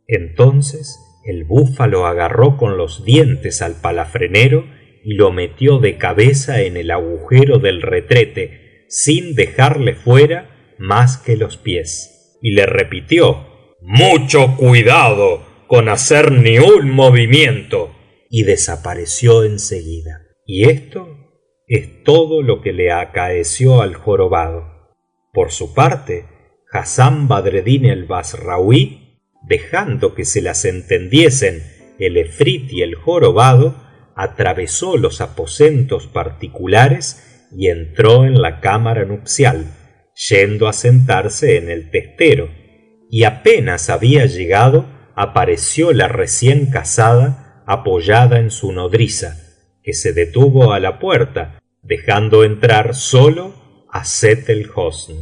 A: Entonces el búfalo agarró con los dientes al palafrenero y lo metió de cabeza en el agujero del retrete, sin dejarle fuera más que los pies, y le repitió: Mucho cuidado con hacer ni un movimiento. Y desapareció enseguida. Y esto es todo lo que le acaeció al jorobado. Por su parte, Hassán Badreddin el Basraoui, dejando que se las entendiesen el efrit y el jorobado, atravesó los aposentos particulares y entró en la cámara nupcial, yendo a sentarse en el testero, y apenas había llegado, apareció la recién casada apoyada en su nodriza, que se detuvo a la puerta, dejando entrar solo a Sett el-Hosn,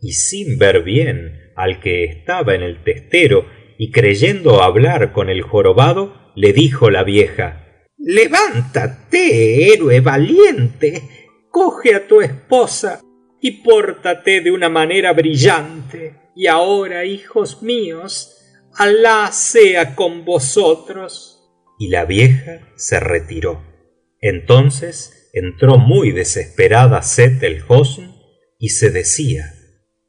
A: y sin ver bien al que estaba en el testero y creyendo hablar con el jorobado, le dijo la vieja:
C: Levántate, héroe valiente, coge a tu esposa y pórtate de una manera brillante. Y ahora, hijos míos, Alá sea con vosotros.
A: Y la vieja se retiró. Entonces entró muy desesperada Sett el-Hosn y se decía: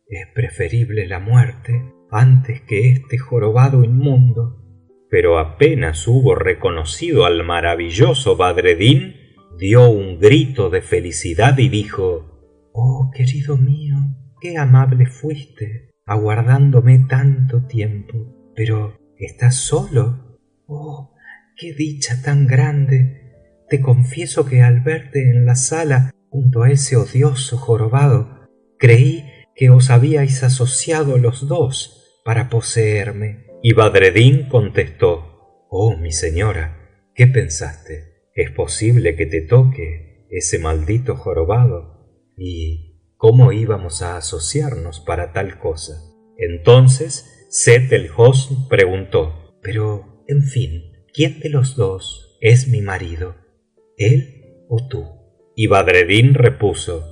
A: es preferible la muerte antes que este jorobado inmundo. Pero apenas hubo reconocido al maravilloso Badreddin, dio un grito de felicidad y dijo: oh querido mío, qué amable fuiste, aguardándome tanto tiempo. Pero ¿estás solo? Oh, qué dicha tan grande. Te confieso que al verte en la sala,
C: junto a ese odioso jorobado. Creí que os habíais asociado los dos para poseerme.
A: Y Badreddin contestó: oh mi señora, ¿qué pensaste? ¿Es posible que te toque ese maldito jorobado? ¿Y cómo íbamos a asociarnos para tal cosa? Entonces Sett el Hosn preguntó: pero, en fin, ¿quién de los dos es mi marido? ¿Él o tú? Y Badreddin repuso: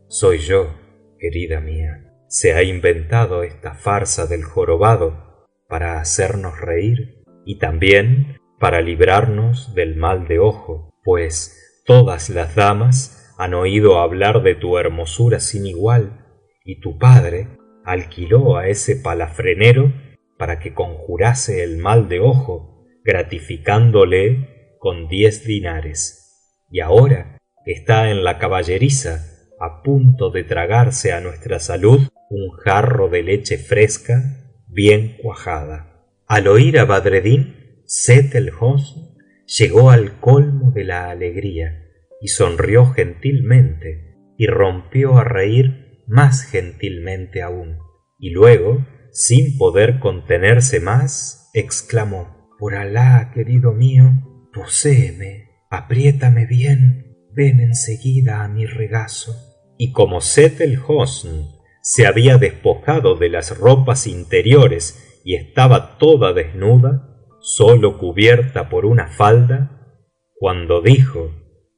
A: soy yo, querida mía. Se ha inventado esta farsa del jorobado para hacernos reír y también para librarnos del mal de ojo, pues todas las damas han oído hablar de tu hermosura sin igual, y tu padre alquiló a ese palafrenero para que conjurase el mal de ojo, gratificándole con 10 dinares. Y ahora está en la caballeriza, a punto de tragarse a nuestra salud un jarro de leche fresca bien cuajada. Al oír a Badreddin, Sett el Hosn llegó al colmo de la alegría y sonrió gentilmente y rompió a reír más gentilmente aún, y luego, sin poder contenerse más, exclamó: por Alah, querido mío, poséeme, apriétame bien, ven enseguida a mi regazo. Y como Sett el Hosn se había despojado de las ropas interiores y estaba toda desnuda, solo cubierta por una falda, cuando dijo: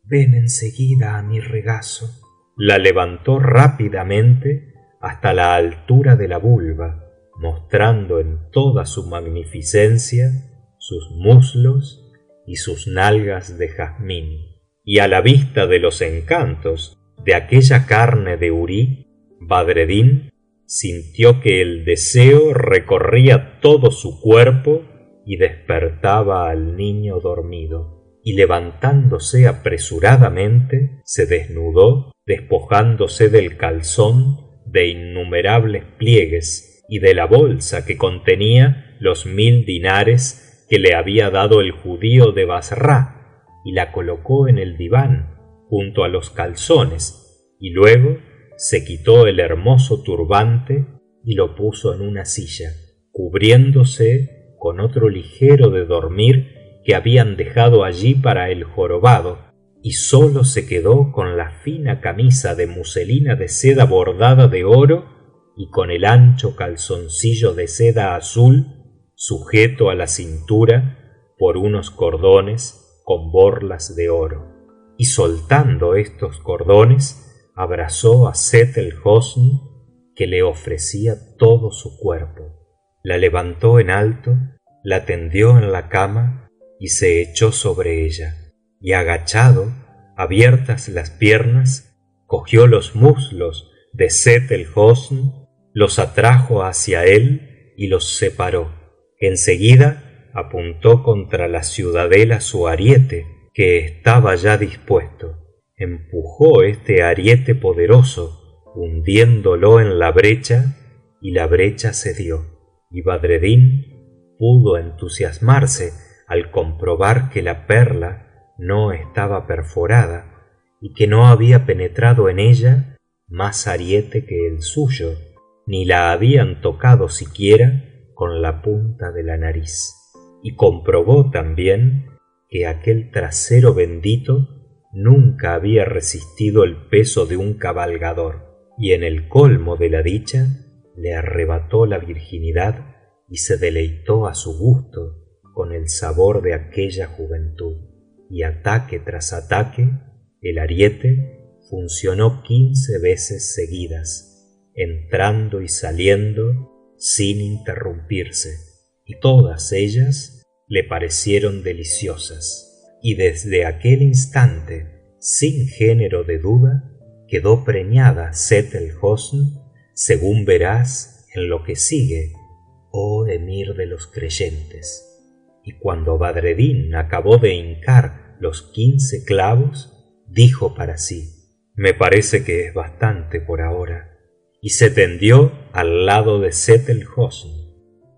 A: ven enseguida a mi regazo, la levantó rápidamente hasta la altura de la vulva, mostrando en toda su magnificencia sus muslos y sus nalgas de jazmín. Y a la vista de los encantos de aquella carne de Hurí, Badreddin sintió que el deseo recorría todo su cuerpo y despertaba al niño dormido, y levantándose apresuradamente se desnudó, despojándose del calzón de innumerables pliegues y de la bolsa que contenía los 1000 dinares que le había dado el judío de Bassra, y la colocó en el diván junto a los calzones, y luego se quitó el hermoso turbante y lo puso en una silla, cubriéndose con otro ligero de dormir que habían dejado allí para el jorobado, y sólo se quedó con la fina camisa de muselina de seda bordada de oro y con el ancho calzoncillo de seda azul sujeto a la cintura por unos cordones con borlas de oro. Y soltando estos cordones, abrazó a Sett el Hosn, que le ofrecía todo su cuerpo. La levantó en alto, la tendió en la cama y se echó sobre ella, y agachado, abiertas las piernas, cogió los muslos de Sett el Hosn, los atrajo hacia él y los separó. Enseguida apuntó contra la ciudadela su ariete, que estaba ya dispuesto. Empujó este ariete poderoso, hundiéndolo en la brecha, y la brecha cedió, y Badreddin pudo entusiasmarse al comprobar que la perla no estaba perforada y que no había penetrado en ella más ariete que el suyo, ni la habían tocado siquiera con la punta de la nariz. Y comprobó también que aquel trasero bendito nunca había resistido el peso de un cabalgador, y en el colmo de la dicha le arrebató la virginidad y se deleitó a su gusto con el sabor de aquella juventud. Y ataque tras ataque, el ariete funcionó 15 veces seguidas, entrando y saliendo sin interrumpirse, y todas ellas le parecieron deliciosas. Y desde aquel instante, sin género de duda, quedó preñada Sett el Hosn, según verás en lo que sigue, oh emir de los creyentes. Y cuando Badreddin acabó de hincar los 15 clavos, dijo para sí: me parece que es bastante por ahora, y se tendió al lado de Sett el Hosn,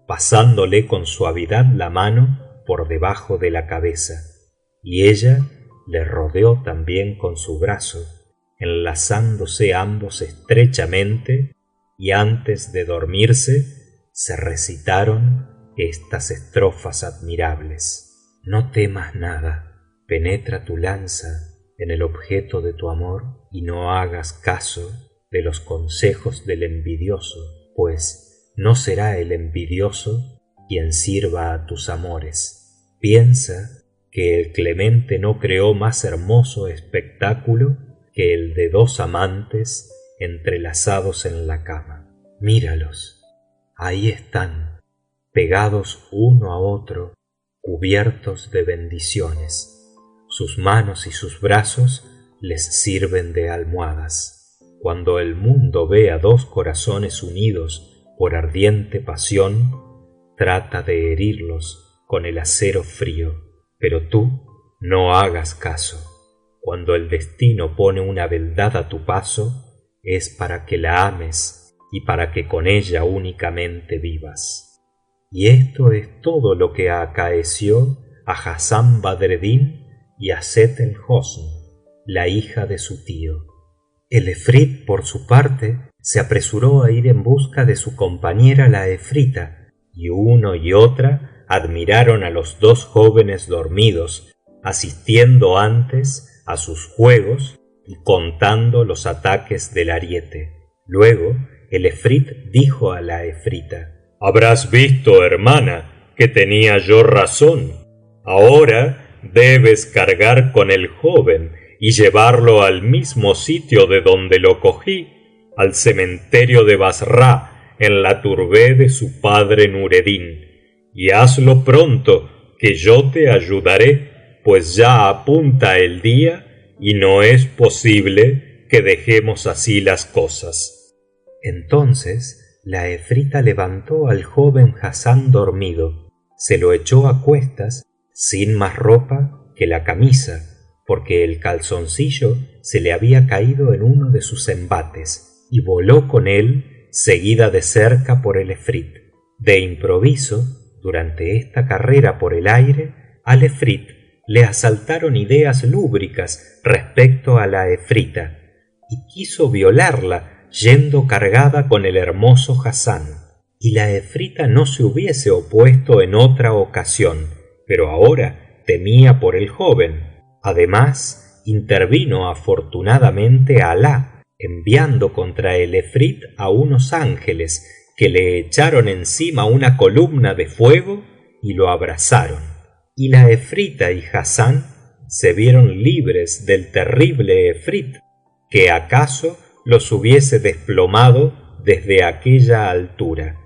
A: pasándole con suavidad la mano por debajo de la cabeza, y ella le rodeó también con su brazo, enlazándose ambos estrechamente, y antes de dormirse se recitaron estas estrofas admirables: no temas nada, penetra tu lanza en el objeto de tu amor y no hagas caso de los consejos del envidioso, pues no será el envidioso quien sirva a tus amores. Piensa que el Clemente no creó más hermoso espectáculo que el de dos amantes entrelazados en la cama. Míralos, ahí están, pegados uno a otro, cubiertos de bendiciones. Sus manos y sus brazos les sirven de almohadas. Cuando el mundo ve a dos corazones unidos por ardiente pasión, trata de herirlos con el acero frío, pero tú no hagas caso. Cuando el destino pone una beldad a tu paso, es para que la ames y para que con ella únicamente vivas. Y esto es todo lo que acaeció a Hassán Badreddin y a Sett el-Hosn, la hija de su tío. El efrit, por su parte, se apresuró a ir en busca de su compañera la efrita, y uno y otra admiraron a los dos jóvenes dormidos, asistiendo antes a sus juegos y contando los ataques del ariete. Luego el efrit dijo a la efrita:
B: Habrás visto, hermana, que tenía yo razón. Ahora debes cargar con el joven y llevarlo al mismo sitio de donde lo cogí, al cementerio de Bassra, en la tourbeh de su padre Nureddin, y hazlo pronto, que yo te ayudaré, pues ya apunta el día y no es posible que dejemos así las cosas.
A: Entonces la efrita levantó al joven Hassán dormido, se lo echó a cuestas sin más ropa que la camisa, porque el calzoncillo se le había caído en uno de sus embates, y voló con él seguida de cerca por el efrit. De improviso, durante esta carrera por el aire, al efrit le asaltaron ideas lúbricas respecto a la efrita, y quiso violarla yendo cargada con el hermoso Hassán. Y la efrita no se hubiese opuesto en otra ocasión, pero ahora temía por el joven. Además, intervino afortunadamente Alá, enviando contra el efrit a unos ángeles que le echaron encima una columna de fuego y lo abrasaron. Y la efrita y Hassán se vieron libres del terrible efrit, que acaso los hubiese desplomado desde aquella altura,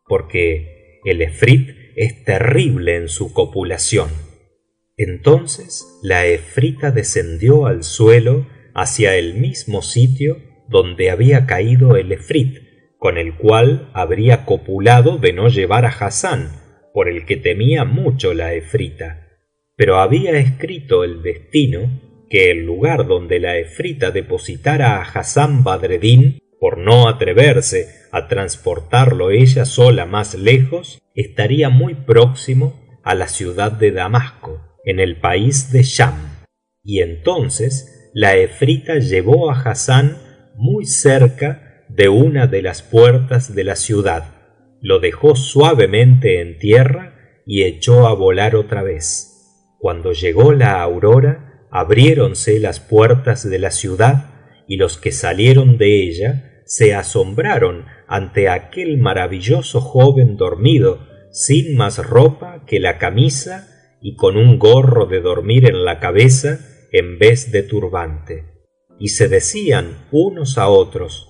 A: porque el efrit es terrible en su copulación. Entonces la efrita descendió al suelo hacia el mismo sitio donde había caído el efrit, con el cual habría copulado de no llevar a Hassán, por el que temía mucho la efrita. Pero había escrito el destino que el lugar donde la efrita depositara a Hassán Badreddin, por no atreverse a transportarlo ella sola más lejos, estaría muy próximo a la ciudad de Damasco, en el país de Sham. Y entonces la efrita llevó a Hassán muy cerca de una de las puertas de la ciudad, lo dejó suavemente en tierra y echó a volar otra vez. Cuando llegó la aurora, abriéronse las puertas de la ciudad, y los que salieron de ella se asombraron ante aquel maravilloso joven dormido, sin más ropa que la camisa y con un gorro de dormir en la cabeza en vez de turbante. Y se decían unos a otros: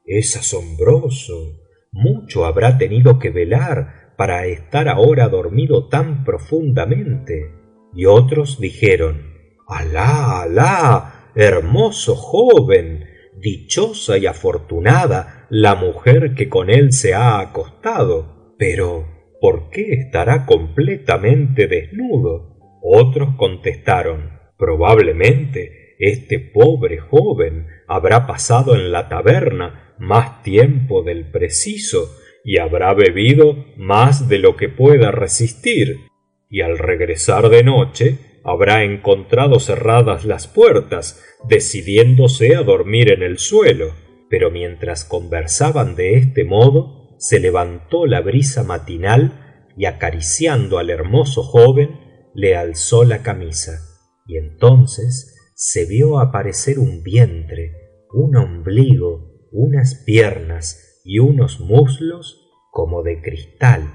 A: es asombroso, mucho habrá tenido que velar para estar ahora dormido tan profundamente. Y otros dijeron: Alá, Alá, hermoso joven, dichosa y afortunada la mujer que con él se ha acostado. Pero ¿por qué estará completamente desnudo? Otros contestaron: probablemente este pobre joven habrá pasado en la taberna más tiempo del preciso y habrá bebido más de lo que pueda resistir, y al regresar de noche
B: habrá encontrado cerradas las puertas, decidiéndose a dormir en el suelo.
A: Pero mientras conversaban de este modo, se levantó la brisa matinal y acariciando al hermoso joven, le alzó la camisa, y entonces se vio aparecer un vientre, un ombligo, unas piernas y unos muslos como de cristal,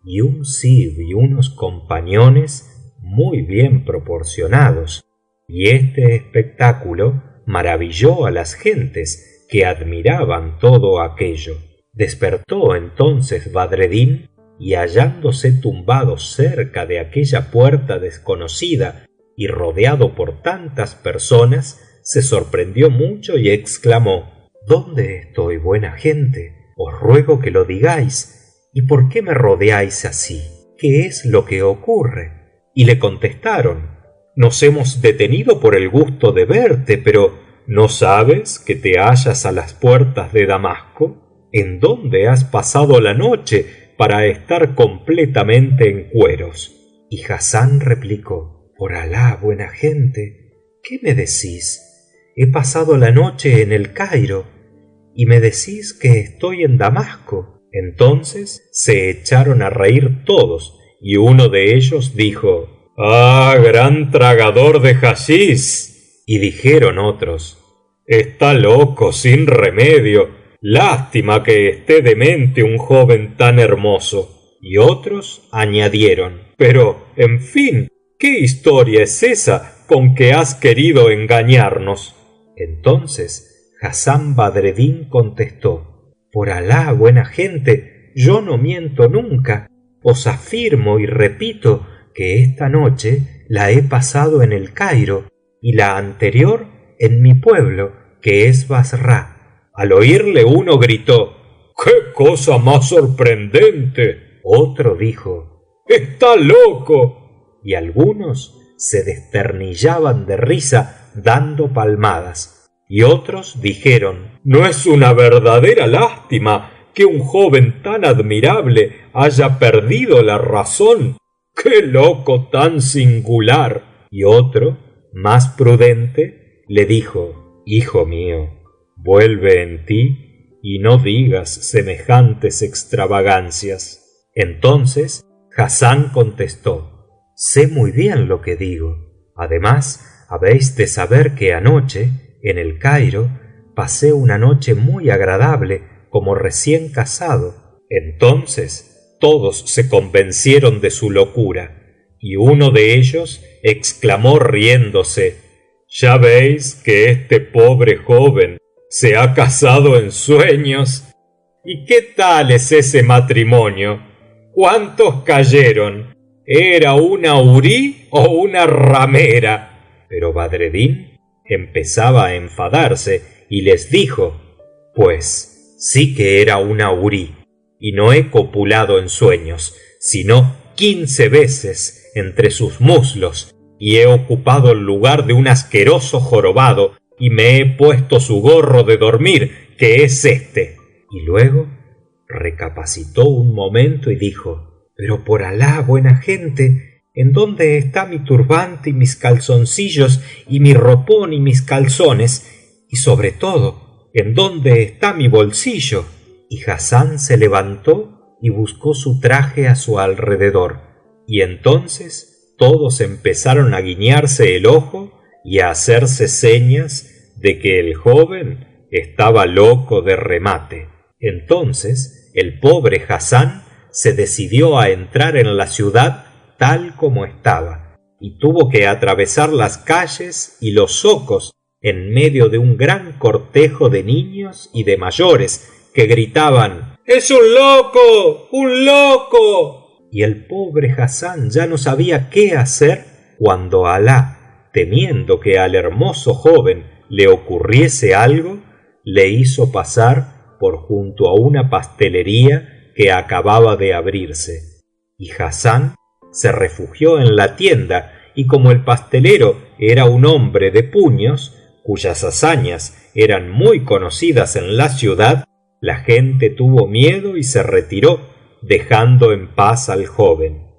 A: y un zib y unos compañones muy bien proporcionados, y este espectáculo maravilló a las gentes que admiraban todo aquello. Despertó entonces Badreddin y hallándose tumbado cerca de aquella puerta desconocida y rodeado por tantas personas, se sorprendió mucho y exclamó: ¿Dónde estoy, buena gente? Os ruego que lo digáis. ¿Y por qué me rodeáis así? ¿Qué es lo que ocurre? Y le contestaron: nos hemos detenido por el gusto de verte, pero ¿no sabes que te hallas a las puertas de Damasco? ¿En dónde has pasado la noche para estar completamente en cueros? Y Hassán replicó: por Alah, buena gente, ¿qué me decís? He pasado la noche en el Cairo y me decís que estoy en Damasco. Entonces se echaron a reír todos y uno de ellos dijo:
B: ¡ah, gran tragador de hachís!
A: Y dijeron otros:
B: está loco sin remedio, lástima que esté demente un joven tan hermoso.
A: Y otros añadieron:
B: pero, en fin, ¿qué historia es esa con que has querido engañarnos?
A: Entonces Hassán Badreddin contestó: por Alah, buena gente, yo no miento nunca. Os afirmo y repito que esta noche la he pasado en el Cairo y la anterior en mi pueblo, que es Bassra.
B: Al oírle uno gritó: ¡qué cosa más sorprendente!
A: Otro dijo:
B: ¡está loco!
A: Y algunos se desternillaban de risa dando palmadas. Y otros dijeron:
B: no es una verdadera lástima que un joven tan admirable haya perdido la razón. ¡qué loco tan singular!
A: Y otro, más prudente, le dijo: hijo mío, vuelve en ti y no digas semejantes extravagancias. Entonces Hassán contestó: sé muy bien lo que digo. Además, habéis de saber que anoche, en el Cairo, pasé una noche muy agradable como recién casado. Entonces todos se convencieron de su locura, y uno de ellos exclamó riéndose:
B: ya veis que este pobre joven se ha casado en sueños. ¿Y qué tal es ese matrimonio? ¿Cuántos cayeron? ¿Era una hurí o una ramera?
A: Pero Badreddin empezaba a enfadarse y les dijo: pues sí que era una hurí, y no he copulado en sueños, sino 15 veces entre sus muslos, y he ocupado el lugar de un asqueroso jorobado, y me he puesto su gorro de dormir, que es este. Y luego recapacitó un momento y dijo: pero por Alah, buena gente, ¿en dónde está mi turbante y mis calzoncillos y mi ropón y mis calzones? Y sobre todo, ¿en dónde está mi bolsillo? Y Hassán se levantó y buscó su traje a su alrededor, y entonces todos empezaron a guiñarse el ojo y a hacerse señas de que el joven estaba loco de remate. Entonces el pobre Hassán se decidió a entrar en la ciudad tal como estaba, y tuvo que atravesar las calles y los zocos en medio de un gran cortejo de niños y de mayores que gritaban:
B: ¡es un loco! ¡un loco!
A: Y el pobre Hassán ya no sabía qué hacer cuando Alah, temiendo que al hermoso joven le ocurriese algo, le hizo pasar por junto a una pastelería que acababa de abrirse. Y Hassán se refugió en la tienda, y como el pastelero era un hombre de puños, cuyas hazañas eran muy conocidas en la ciudad, la gente tuvo miedo y se retiró, dejando en paz al joven.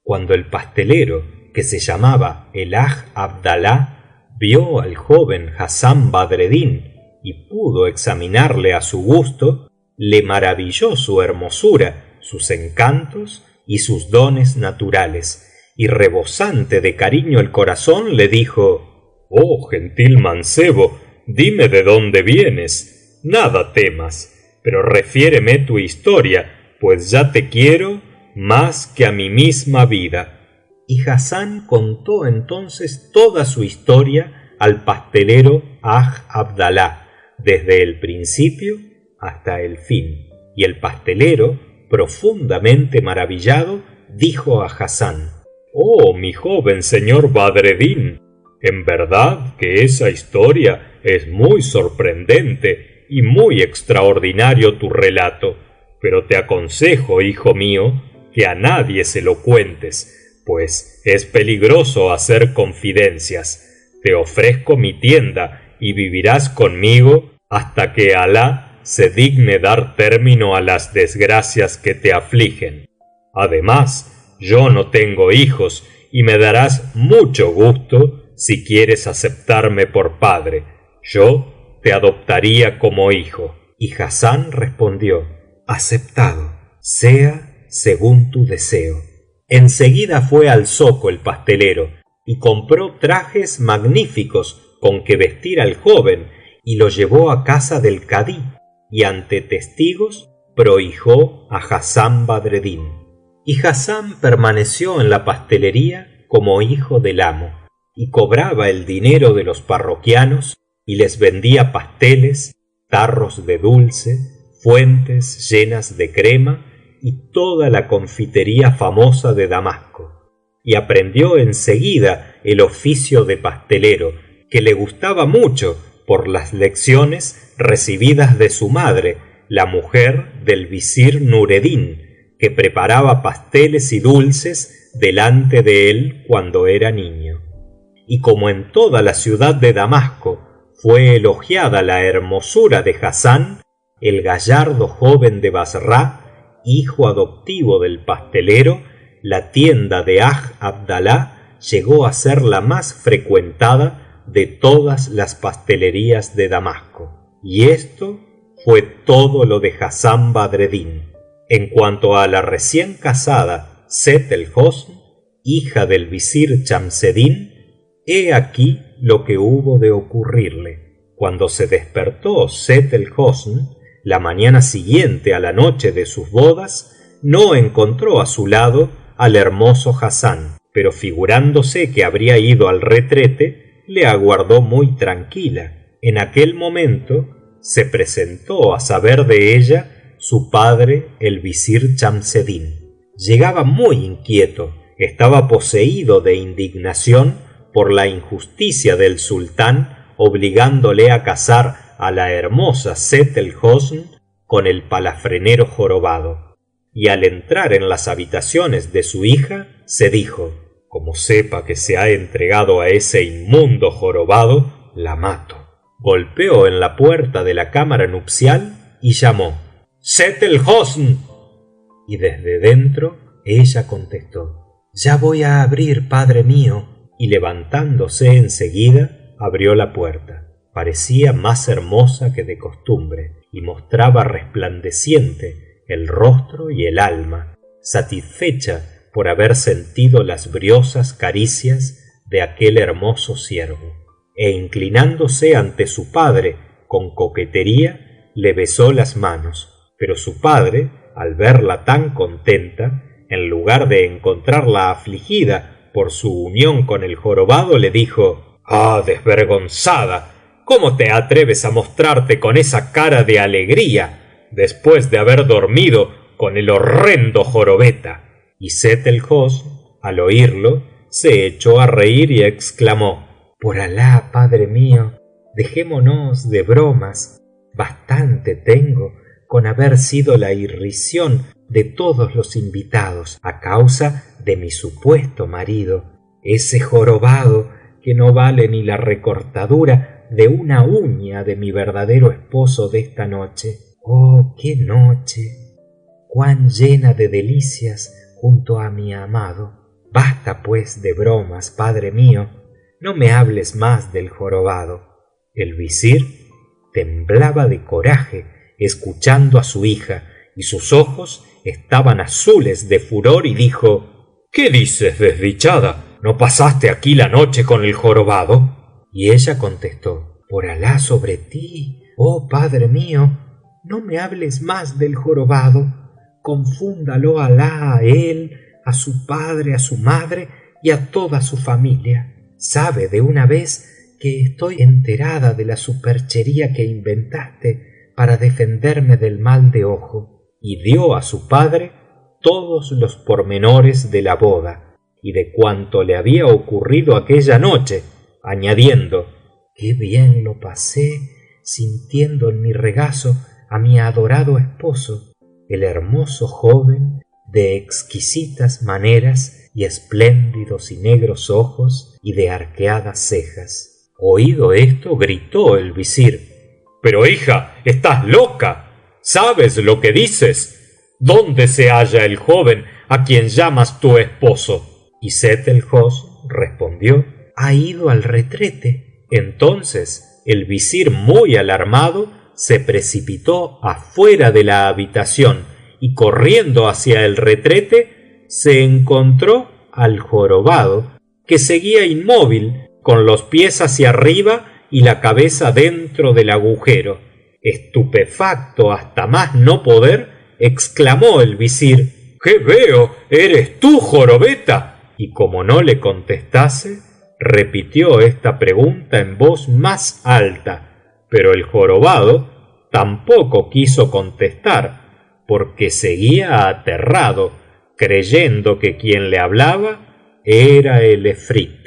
A: Cuando el pastelero que se llamaba el Haj Abdalá, vio al joven Hassán Badreddin y pudo examinarle a su gusto, le maravilló su hermosura, sus encantos y sus dones naturales, y rebosante de cariño el corazón le dijo:
B: oh gentil mancebo, dime de dónde vienes, nada temas, pero refiéreme tu historia, pues ya te quiero más que a mi misma vida.
A: Y Hassán contó entonces toda su historia al pastelero Haj Abdalá, desde el principio hasta el fin. Y el pastelero, profundamente maravillado, dijo a Hassán:
B: oh mi joven señor Badreddin, en verdad que esa historia es muy sorprendente y muy extraordinario tu relato, pero te aconsejo, hijo mío, que a nadie se lo cuentes, pues es peligroso hacer confidencias. Te ofrezco mi tienda y vivirás conmigo hasta que Alah se digne dar término a las desgracias que te afligen. Además, yo no tengo hijos y me darás mucho gusto si quieres aceptarme por padre. Yo te adoptaría como hijo.
A: Y Hassán respondió: aceptado, sea según tu deseo. Enseguida fue al zoco el pastelero y compró trajes magníficos con que vestir al joven y lo llevó a casa del kadí, y ante testigos prohijó a Hassán Badreddin. Y Hassán permaneció en la pastelería como hijo del amo, y cobraba el dinero de los parroquianos y les vendía pasteles, tarros de dulce, fuentes llenas de crema y toda la confitería famosa de Damasco. Y aprendió enseguida el oficio de pastelero, que le gustaba mucho por las lecciones recibidas de su madre, la mujer del visir Nureddin, que preparaba pasteles y dulces delante de él cuando era niño. Y como en toda la ciudad de Damasco fue elogiada la hermosura de Hassán, el gallardo joven de Bassra, hijo adoptivo del pastelero, la tienda de Haj Abdalá llegó a ser la más frecuentada de todas las pastelerías de Damasco. Y esto fue todo lo de Hassán Badreddin. En cuanto a la recién casada Sett el-Hosn, hija del visir Chamseddin, he aquí lo que hubo de ocurrirle. Cuando se despertó Sett el-Hosn la mañana siguiente a la noche de sus bodas, no encontró a su lado al hermoso Hassán, pero figurándose que habría ido al retrete, le aguardó muy tranquila. En aquel momento se presentó a saber de ella su padre el visir Chamseddin. Llegaba muy inquieto, estaba poseído de indignación por la injusticia del sultán obligándole a casar a la hermosa Sett el-Hosn con el palafrenero jorobado. Y al entrar en las habitaciones de su hija, se dijo: como sepa que se ha entregado a ese inmundo jorobado, la mato. Golpeó en la puerta de la cámara nupcial y llamó: Sett el-Hosn. Y desde dentro ella contestó: ya voy a abrir, padre mío. Y levantándose enseguida abrió la puerta. Parecía más hermosa que de costumbre y mostraba resplandeciente el rostro y el alma, satisfecha por haber sentido las briosas caricias de aquel hermoso ciervo. E inclinándose ante su padre con coquetería, le besó las manos, pero su padre, al verla tan contenta, en lugar de encontrarla afligida por su unión con el jorobado, le dijo: ah, desvergonzada, ¿cómo te atreves a mostrarte con esa cara de alegría después de haber dormido con el horrendo jorobeta? Y Sett el-Hosn, al oírlo, se echó a reír y exclamó: por Alah, padre mío, dejémonos de bromas. Bastante tengo con haber sido la irrisión de todos los invitados a causa de mi supuesto marido, ese jorobado que no vale ni la recortadura de una uña de mi verdadero esposo de esta noche. Oh, qué noche, cuán llena de delicias junto a mi amado.
C: Basta pues de bromas, padre mío, no me hables más del jorobado. El visir temblaba de coraje escuchando a su hija, y sus ojos estaban azules de furor, y dijo:
B: ¿Qué dices, desdichada? ¿No pasaste aquí la noche con el jorobado?
C: Y ella contestó: por Alá sobre ti, oh padre mío, no me hables más del jorobado. Confúndalo Alá a él, a su padre, a su madre y a toda su familia. Sabe de una vez que estoy enterada de la superchería que inventaste para defenderme del mal de ojo. Y dio a su padre todos los pormenores de la boda y de cuanto le había ocurrido aquella noche, añadiendo: qué bien lo pasé sintiendo en mi regazo a mi adorado esposo, el hermoso joven de exquisitas maneras y espléndidos y negros ojos y de arqueadas cejas. Oído esto, gritó el visir:
B: pero hija, estás loca. ¿Sabes lo que dices? ¿Dónde se halla el joven a quien llamas tu esposo?
C: Y Sett el-Hosn respondió: ha ido al retrete. Entonces el visir, muy alarmado, se precipitó afuera de la habitación y, corriendo hacia el retrete, se encontró al jorobado, que seguía inmóvil, con los pies hacia arriba y la cabeza dentro del agujero. Estupefacto hasta más no poder, exclamó el visir:
B: ¿qué veo? ¿Eres tú, jorobeta?
C: Y como no le contestase, repitió esta pregunta en voz más alta, pero el jorobado tampoco quiso contestar, porque seguía aterrado, creyendo que quien le hablaba era el efrit.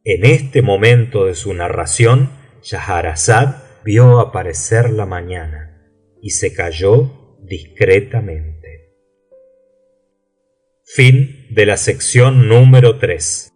C: En este momento de su narración, Schahrazad vio aparecer la mañana y se calló discretamente. Fin de la sección número 3.